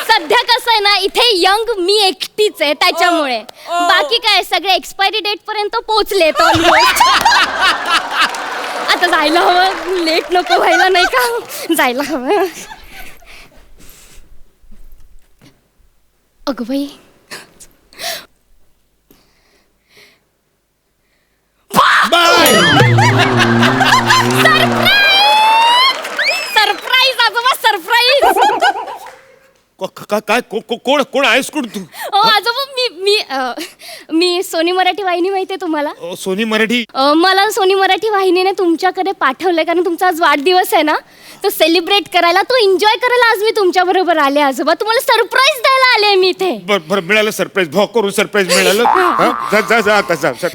सध्या कसं आहे ना, इथे यंग मी एकटीच आहे त्याच्यामुळे. बाकी काय सगळे एक्सपायरी डेट पर्यंत पोहोचलेत ऑलमोस्ट. आता जायला हवं, लेट नको व्हायला, नाही का, जायला हवं. अगं बाई, सरप्राईज आजोबा, सरप्राईज. काय कोण आहेस कोण तू? आजोबा मी सोनी मराठी वाहिनी माहितीये तुम्हाला? सोनी मराठी? मला सोनी मराठी वाहिनीने तुमच्याकडे पाठवलंय, कारण तुमचा आज वाढदिवस आहे ना, तो सेलिब्रेट करायला, तो एन्जॉय करायला आज मी तुमच्या बरोबर आले आजोबा. तुम्हाला सरप्राईज द्यायला आले मी इथे. बरं मिळालं सरप्राईज, भाव करून सरप्राईज मिळालं.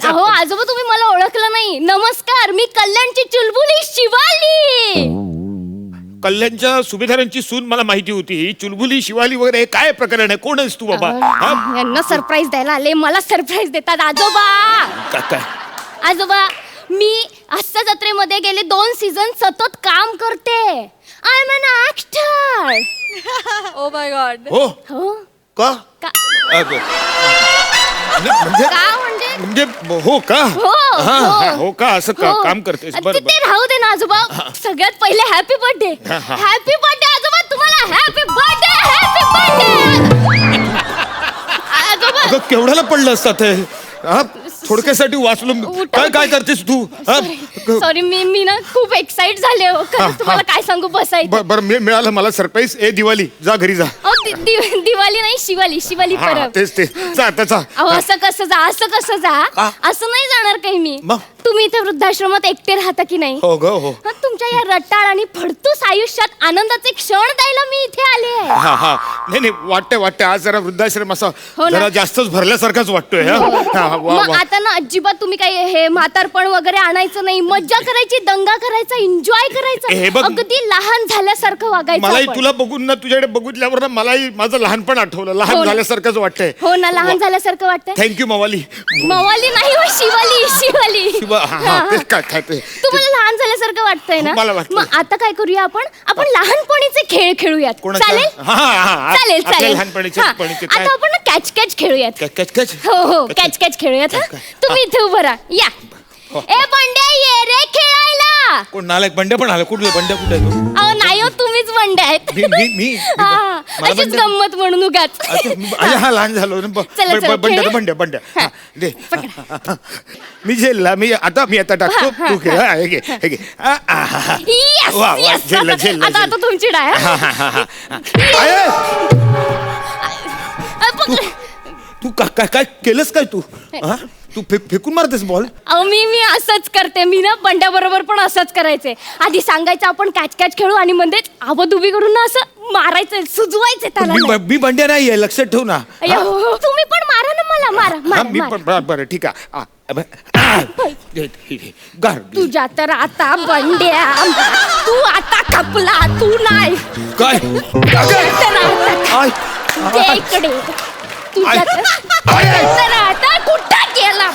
हो आजोबा, तुम्ही मला ओळखलं नाही. नमस्कार, मी कल्याणची चुलबुली शिवाली. कल्याणच्या सुभेदारांची सून मला माहिती होती. ही चुलबुली शिवाली वगैरे हे काय प्रकरण आहे? कोण आहेस तू बाबा? यांना सरप्राईज द्यायला आले, मला सरप्राईज देतात आजोबा. काय? आजोबा, मी हास्य जत्रेमध्ये गेले 2 सीझन सतत काम करते. I am an actor. Oh my god. हो हो का? का म्हणजे का म्हणजे हो का? हो, हा, हो. हा, हो का? असं हो. काम करतेस? ते बरं ते राहू दे ना आजोबा. सगळ्यात पहिले हॅपी बर्थडे. हॅपी बर्थडे आजोबा, तुम्हाला हॅपी बर्थडे. हॅपी बर्थडे आजोबा. अगं केवढ्याला पडलं असतात ते? हा, थोडक्यासाठी वाचलो. काय करतेस तू? सॉरी, मी ना खूप एक्साइट झाले हो. खरंच तुम्हाला काय सांगू, बसायचं. बरं मिळालं मला सरप्राईज. दिवाळी, जा घरी जा. दिवाळी नाही, शिवाली हा, परब. तेच जा त्याचा. अहो असं कसं जा, असं नाही जाणार काही मी. मग? तुम्ही इथे वृद्धाश्रमात एकटे राहता की नाही? हो ग हो. मग तुमच्या या रटाळ आणि फडतूस आयुष्यात आनंदाचे क्षण द्यायला मी इथे आले. हा नाही वाटतंय आज जरा वृद्धाश्रम असा हो ना. जरा जास्तच भरल्यासारखाच वाटतोय. मग आता ना अजिबात तुम्ही काही हे म्हातारपण वगैरे आणायचं नाही. मज्जा करायची, दंगा करायचा, एन्जॉय हे करायचं, बघ. अगदी लहान झाल्यासारखं वागायचं मलाही आपण. तुला बघून ना, तुझ्याकडे बघितल्यावर ना मलाही माझं लहानपण आठवलं. हो लहान ना. झाल्यासारखंच वाटतंय. हो ना, लहान झाल्यासारखं वाटतंय. थँक्यू मवाली. मवाली नाही हो, शिवाली. हा, तेच काय ते. तुम्हाला लहान झाल्यासारखं वाटतंय ना? मला वाटतंय. मग आता काय करूया आपण लहानपणीचे खेळ खेळूयात. कोणाचा? चालेल? हा, चालेल आपल्या चालेल. लहानपणीचे हा, काय? आता आपण ना कॅच खेळूयात. कॅच. हो कॅच खेळूयात. हा? तुम्ही इथे उभं राहा. या. ए बंड्या, ये रे खेळायला. कोण नालायक बंड्या पण आला? कुठलं बंड्या कुठे आहे तू? अहो नाही हो, तुम्हीच बंड्या आहेत. मी हा, मला अशीच बंड्या- गंमत म्हणून उगाच. हा लहान झालो ना. चला, बंड्या हा, दे. मी आता टाकतो. तू खेळ. हे घे. Yes, वा, yes. झेललं. आता तुमची डाय. तू काय केलंस काय तू? हा? तू फेकून मारतेस बॉल? अहो मी असंच करते. मी ना बंड्या बरोबर पण असंच करायचे. आधी सांगायचं आपण कॅच खेळू आणि म्हणजे आवध उभी करून ना असं मारायचं, सुजवायचं त्याला. मी बंड्या नाहीये, लक्षात ठेव ना. अय्यो, तुम्ही पण मारा ना मला. हा, मी मारा. पण बरं ठीक आहे. तुझ्या तर आता बंड्या, तू आता कपला, तू नाही. काय? दे इकडे. तुझ्या तर आता कुठं गेला?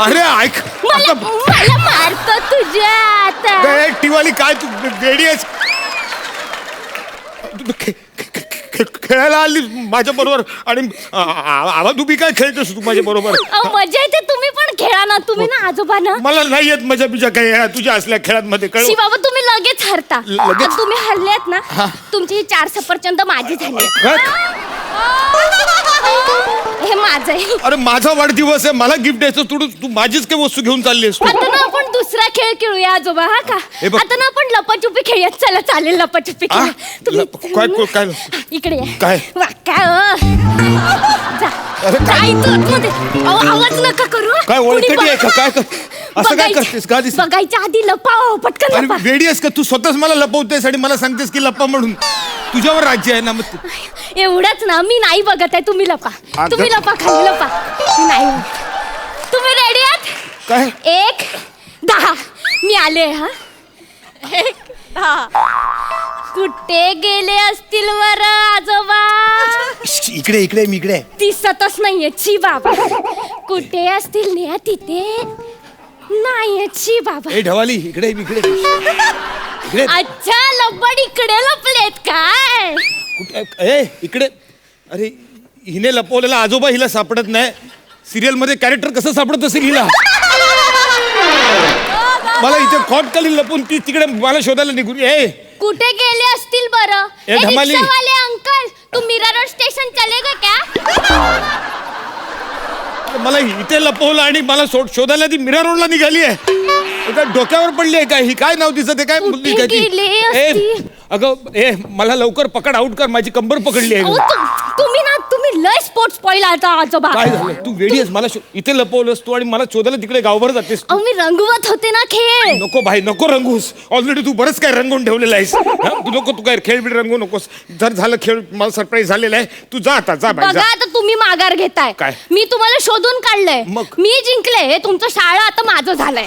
अरे ऐक, मला मारतो तुझ्या आता. टिवाली काय तू वेडी आहेस? खेळायला आली माझ्या बरोबर आणि आवाज उभी काय खेळतेस तू माझ्या बरोबर? मजा येते, तुम्ही पण खेळा ना. तुम्ही ना आजोबा ना. मला नाही येत मजा बिजा काय तुझ्या असल्या खेळांमध्ये. कळ शिवाबा, तुम्ही लगेच हरता. लगेच? तुम्ही हरलेत ना, तुमची 4 सफरचंद माझी झाली. हे माझं आहे. अरे माझा वाढदिवस आहे, मला गिफ्ट द्यायचं. तू माझीच काही वस्तू घेऊन चाललीस तू? आता ना आपण दुसरा खेळ खेळूया आजोबा. हा का? हे बघ. आता ना आपण लपाछुपी खेळूयात. चला, चालेल, लपाछुपी खेळूया. काय इकडे या. काय? वा, काय जा. अरे काय? काय तू आतमध्ये? अहो, आवाज नका करू. काय कुणी ओळखटी आहे का? काय असं काय बघायच्या- करतेस? का दिस बघायच्या आधी लपाव, पटकन अरे लपा. वेडी आहेस का तू? स्वतःच मला लपवतेस आणि मला सांगतेस की लपा म्हणून. तुझ्यावर राज्य आहे ना मग ते- एवढंच ना, मी नाही बघत आहे. तुम्ही लपा, अगं. तुम्ही लपा, खाली लपा. मी नाही बघत. तुम्ही रेडी आहात? काय 1, 10. मी आले. हा 1, 10. कुठे गेले असतील बरं आजोबा? इकडे इकडे मी इकडे आहे. दिसतच नाहीये. छी बाबा. कुठे असतील नेहा तिथे नाहीये. छी बाबा. ए ढवाली इकडे इकडे इकडे अच्छा, लब्बड इकडे लपलेत काय? कुठे- ए इकडे अरे हिने लपवलेला आजोबा हिला सापडत नाही. सिरियल मध्ये कॅरेक्टर कसं सापडत असेल हिला? मला इथे खॉट खाली लपून ती तिकडे मला शोधायला निघून ए कुठे गेले असतील बरं? ए, धमाली. रिक्षावाले अंकल, तुम मीरा रोड स्टेशन चलेगा क्या? मला इथे लपवलं आणि मला शोधायला ती मीरा रोडला निघाली आहे. एका डोक्यावर पडली आहे काय? ही काय नाव तिचं ते काय मुलगी कुठे काय ती? गेले ए असतील? अगं ए मला लवकर पकड आउट कर, माझी कंबर पकडली आहे. अहो, तुम्ही लय स्पोर्ट्स पॉइल आता आजोबा. काय झालं? तू वेडी आहेस. मला इथे लपवलंस तू आणि मला शोधायला तिकडे गावभर जातेस. अहो, मी रंगवत होते ना खेळ. नको भाई नको रंगूस. ऑलरेडी तू बरंच काय रंगून ठेवलेलं आहेस. हा? तू काय खेळ बीड रंगू नकोस. जर झालं खेळ मला सरप्राईज झालेला आहे. तू जा आता जा बाई बघा जा. आता तुम्ही माघार घेताय. काय? मी तुम्हाला शोधून काढलंय. मग? मी जिंकले. हे तुमचं शाळा आता माझं झालंय.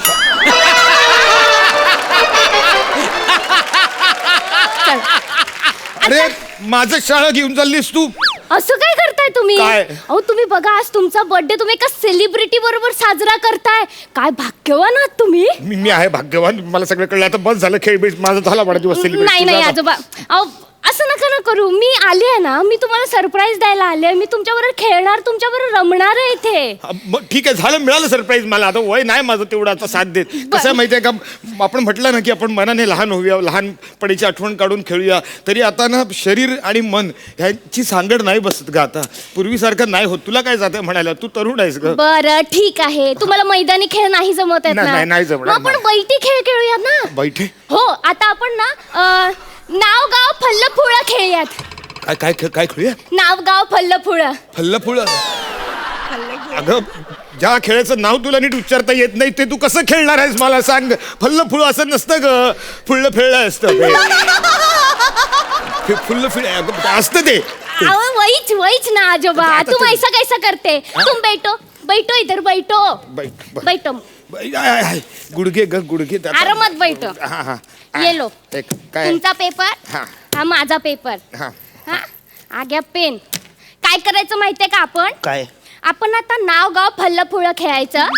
अरे माझं शाळा घेऊन चाललीस तू? असं काय करताय तुम्ही? काय? अहो तुम्ही बघा, आज तुमचा बर्थडे तुम्ही एका सेलिब्रिटी बरोबर साजरा करताय. काय भाग्यवान आहात तुम्ही. मी आहे भाग्यवान. मला सगळं कळलं. आता बस झालं खेळ बीड माझा झाला वाढदिवस सेलिब्रेट. नाही नाही आजोबा, अहो असं नका ना करू. मी आले आहे ना, मी तुम्हाला सरप्राईज द्यायला आले. मी तुमच्याबरोबर खेळणार, तुमच्याबरोबर रमणार आहे इथे. ठीक आहे झालं, मिळालं सरप्राईज मला. आता वय नाही माझं तेवढं आता साथ देत. कसं आहे माहितीये का, आपण म्हटलं ना की आपण मनाने लहान होऊया, लहानपणीची आठवण काढून खेळूया. तरी आता ना शरीर आणि मन ह्यांची सांगड नाही बसत ग आता. पूर्वीसारखं नाही होत. तुला काय जाते म्हणायला? तू तरुण आहेस ग. बरं ठीक आहे. तुम्हाला मैदानी खेळ नाही जमत आहेत नाही, ना? नाही जमणार. मग आपण बैठी खेळ खेळूयात ना. बैठे हो, आता आपण ना नाव गाव फल्ल फुळं खेळूयात. काय काय काय खेळूया? नाव गाव फल्ल फुळं. फल्ल फुळ. अगं ज्या खेळाचं नाव तुला नीट उच्चारता येत नाही ते तू कसं खेळणार आहेस मला सांग. फल्ल फुळ असं नसतं ग. फुल्ल फेळलं असतं ते. फुल्ल फिळ असतं ते. अहो वहीच ना आजोबा. आता तुम तू- ऐसा कैसा करते? तुम बैठो इधर बैठो. बैठो आय, आय, गुडघे ग गुडघे. आरामात बैठो. हा हा ये लो एक काय तुमचा पेपर, हा. हा माझा पेपर. हा हा आग्या पेन. काय करायचं माहितीये का आपण? काय आपण आता नाव गाव फल्ल फुळं खेळायचं.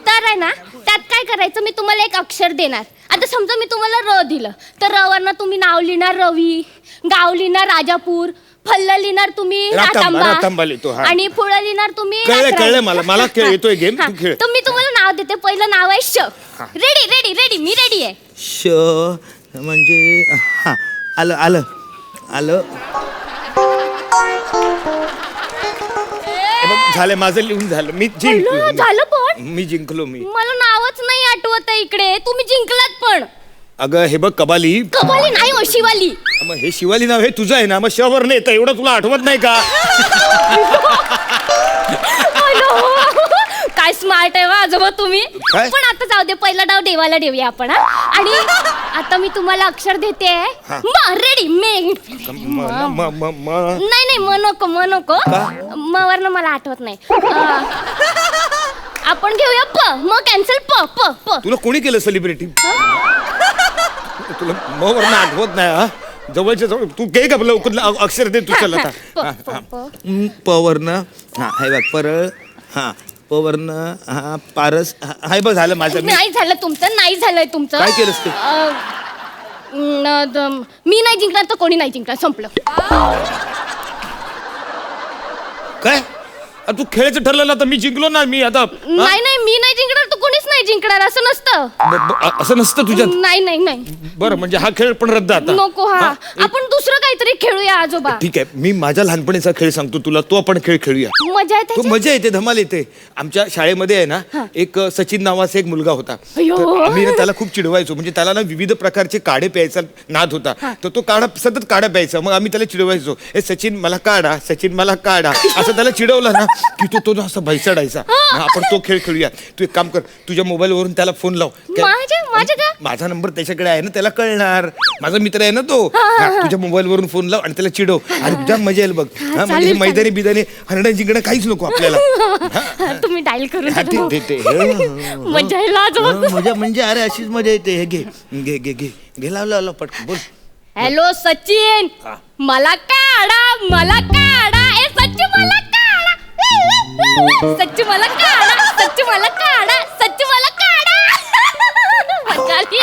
तर आहे ना, त्यात काय करायचं, मी तुम्हाला एक अक्षर देणार. आता समजा मी तुम्हाला र दिलं, तर र वरनं तुम्ही नाव लिहिणार रवी, गाव लिहिणार राजापूर, फल्ल लिहिणार तुम्ही रातांबा लिहितो, हा. आणि फुळं लिहिणार तुम्ही कळलं, नातराज. कळलं मला. मला खेळ हा, येतोय गेम, हा. तू खेळ. तर मी तुम्हाला नाव देते. पहिलं नाव आहे श. रेडी रेडी रेडी मी रेडी आहे. श म्हणजे हा आलं आलं आलं. झालं माझं लिहून झालं. मी अल्लो, जिंकलो. झालं पण मी जिंकलो. मी मला नावच नाही आठवत आहे इकडे. तुम्ही जिंकलात पण. अगं हे बघ कबाली. कबाली नाही हो, शिवाली. मग हे शिवाली नाव हे तुझं आहे ना, मग शवर नाही येतं एवढं तुला आठवत नाही का? अल्लो, काय स्मार्ट आहे वा आजोबा तुम्ही. काय? पण आता जाऊ दे, पहिला डाव देवाला देऊया आपण. हा? आणि आता मी तुम्हाला अक्षर देते. रेडी मे. नाही नाही म नको. म वरनं मला आठवत नाही. आपण घेऊया प. मग कॅन्सल प प प. तुला कोणी केलं सेलिब्रिटी? तुला वरनं आठवत नाही हा? जवळच्या जवळ तू घे का लवकर अक्षर दे तू. चल आता. प, हा, प, हा. प. प वर्ण हा हे बघ परळ हा प वर्ण हा पारस हाय बघ झालं माझं. मी नाही झालं तुमचं, नाही झालंय तुमचं. काय केलंस ते? मी नाही जिंकणार तर कोणी नाही जिंकणार. संपलं. काय तू खेळायचं ठरलं तर मी जिंकलो ना. मी आता नाही नाही मी नाही जिंकणार तर कोणीच नाही जिंकणार. असं नसतं. असं नसतं तुझ्यात. नाही नाही नाही बरं म्हणजे हा खेळ पण रद्द आता. नको. हा आपण दुसरं काहीतरी खेळूया आजोबा. ठीक आहे. मी माझ्या लहानपणीचा खेळ सांगतो तुला. तो आपण खेळ खेळूया. मजा येते. तो मजा येते, धमाल येते. आमच्या शाळेमध्ये आहे ना एक सचिन नावाचा एक मुलगा होता. अय्यो. तर आम्ही ना त्याला खूप चिडवायचो. म्हणजे त्याला ना विविध प्रकारचे काढे प्यायचा नाद होता. तर तो काढा सतत काढा प्यायचा. मग आम्ही त्याला चिडवायचो, ए सचिन मला काढा, सचिन मला काढा. असं त्याला चिडवलं ना की तो ना असा भैसाडायचा. आपण तो खेळ खेळूया. तू एक काम कर, तुझ्या मोबाईल वरून त्याला फोन लाव. माझ्या का? माझा नंबर त्याच्याकडे आहे ना, त्याला कळणार. माझा मित्र आहे ना तो. तुझ्या मोबाईल वरून फोन लाव आणि त्याला चिडव. आणि तुझ्या मजा येईल बघ. म्हणजे हे मैदानी बिदानी हरण्या जिंकणं काहीच नको आपल्याला. तुम्ही डायल करून हा, मजा येईल आजोबा. मजा म्हणजे अरे अशीच मजा येते. हे घे घे घे घे घे लावलं पटकन बोल. हॅलो सचिन, मला काढा, मला काढा, ए सच्ची मला काढा, सच्ची मला काढा, सच्ची मला काढा, सच्ची मला काढा. मजा आली.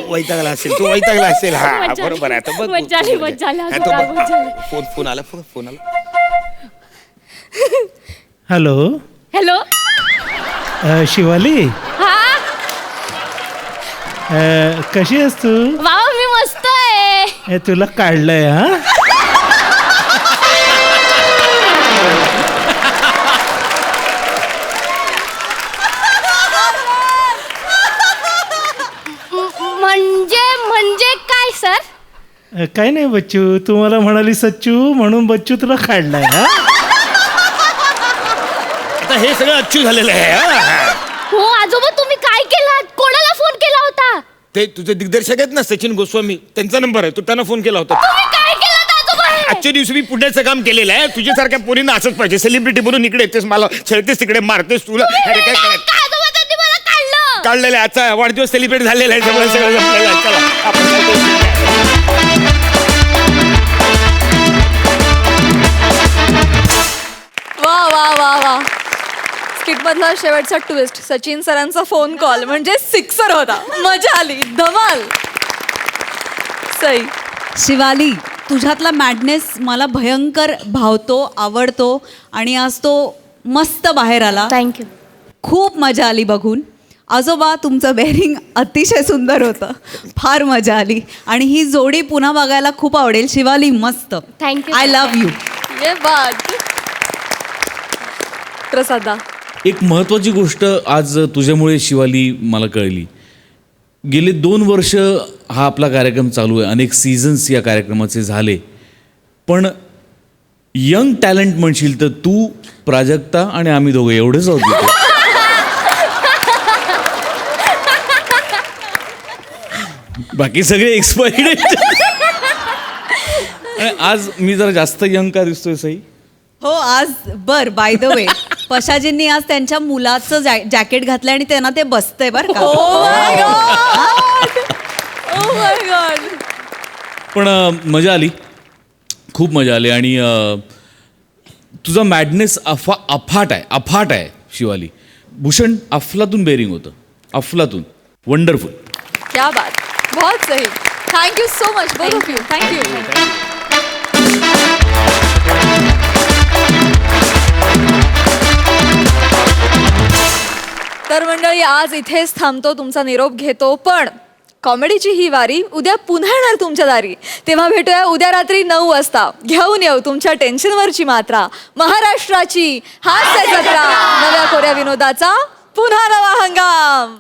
वैतागला असेल तू, वैतागला असेल. हा मजा आली. बरोबर आहे. आता बघ मजा आली, मजा आली, हा, तो आजोबा, बघ. मजा आली. फोन आला फोन आला. हॅलो हॅलो शिवाली, हा कशी आहेस तू? वाव, मी मस्त आहे. तुला काढलंय हा? म्हणजे काय सर? काय नाही बच्चू, तू मला म्हणाली सच्चू म्हणून बच्चू तुला काढलाय हा? आता हे सगळं अच्छू झालेलं आहे. हा. हो आजोबा, तुम्ही काय केलं? कोणाला फोन केला होता? ते तुझे दिग्दर्शक आहेत ना सचिन गोस्वामी, त्यांचा नंबर आहे. तू त्यांना फोन केला होता. तुम्ही काय केलं आजोबा? आजच्या दिवशी मी पुण्याचं काम केलेलं आहे. तुझ्यासारख्या पोरींना असंच पाहिजे. सेलिब्रिटी म्हणून इकडे येतेस, मला छळतेस, तिकडे मारतेस. तुला अरे काय करायचं? आजोबा, त्यांनी मला काढलं. काढलेलं आहे. आजचा वाढदिवस सेलिब्रेट झालेला आहे. सगळं सगळं जमलेलं आहे. चला आपण जातो. वा वा वा वा. स्किट मधला शेवटचा ट्विस्ट, सचिन सरांचा फोन कॉल म्हणजे सिक्सर होता. मजा आली, धमाल. सई, शिवाली, तुझ्यातला मॅडनेस मला भयंकर भावतो, आवडतो आणि आज तो मस्त बाहेर आला. थँक्यू. खूप मजा आली बघून. आजोबा, तुमचं बेअरिंग अतिशय सुंदर होतं. फार मजा आली आणि ही जोडी पुन्हा बघायला खूप आवडेल. शिवाली, मस्त. थँक्यू. I love you. ये बात. प्रसादा, एक महत्त्वाची गोष्ट आज तुझ्यामुळे शिवाली मला कळली. गेले 2 वर्ष हा आपला कार्यक्रम चालू आहे. अनेक सीझन्स या कार्यक्रमाचे झाले. पण यंग टॅलेंट म्हणशील तर तू, प्राजक्ता आणि आम्ही दोघं एवढेच आहोत इथे. बाकी सगळे एक्सपायर्ड. आज मी जरा जास्त यंग का दिसतोय सई? हो, आज बाय द वे पशाजींनी आज त्यांच्या मुलाचं जॅकेट घातलं आणि त्यांना ते बसतंय बरं का. ओ माय गॉड. पण मजा आली, खूप मजा आली. आणि तुझा मॅडनेस अफाट आहे शिवाली. भूषण अफलातून बेरिंग होतं, अफलातून. वंडरफुल. क्या बात, बहुत सही. Thank you so much both of you. Thank you. तर मंडळी, आज इथेच थांबतो, तुमचा निरोप घेतो. पण कॉमेडीची ही वारी उद्या पुन्हा येणार तुमच्या दारी. तेव्हा भेटूया उद्या रात्री 9 वाजता. घेऊन येऊ तुमच्या टेन्शनवरची मात्रा. महाराष्ट्राची हास्य जत्रा, नव्या कोऱ्या विनोदाचा पुन्हा नवा हंगाम.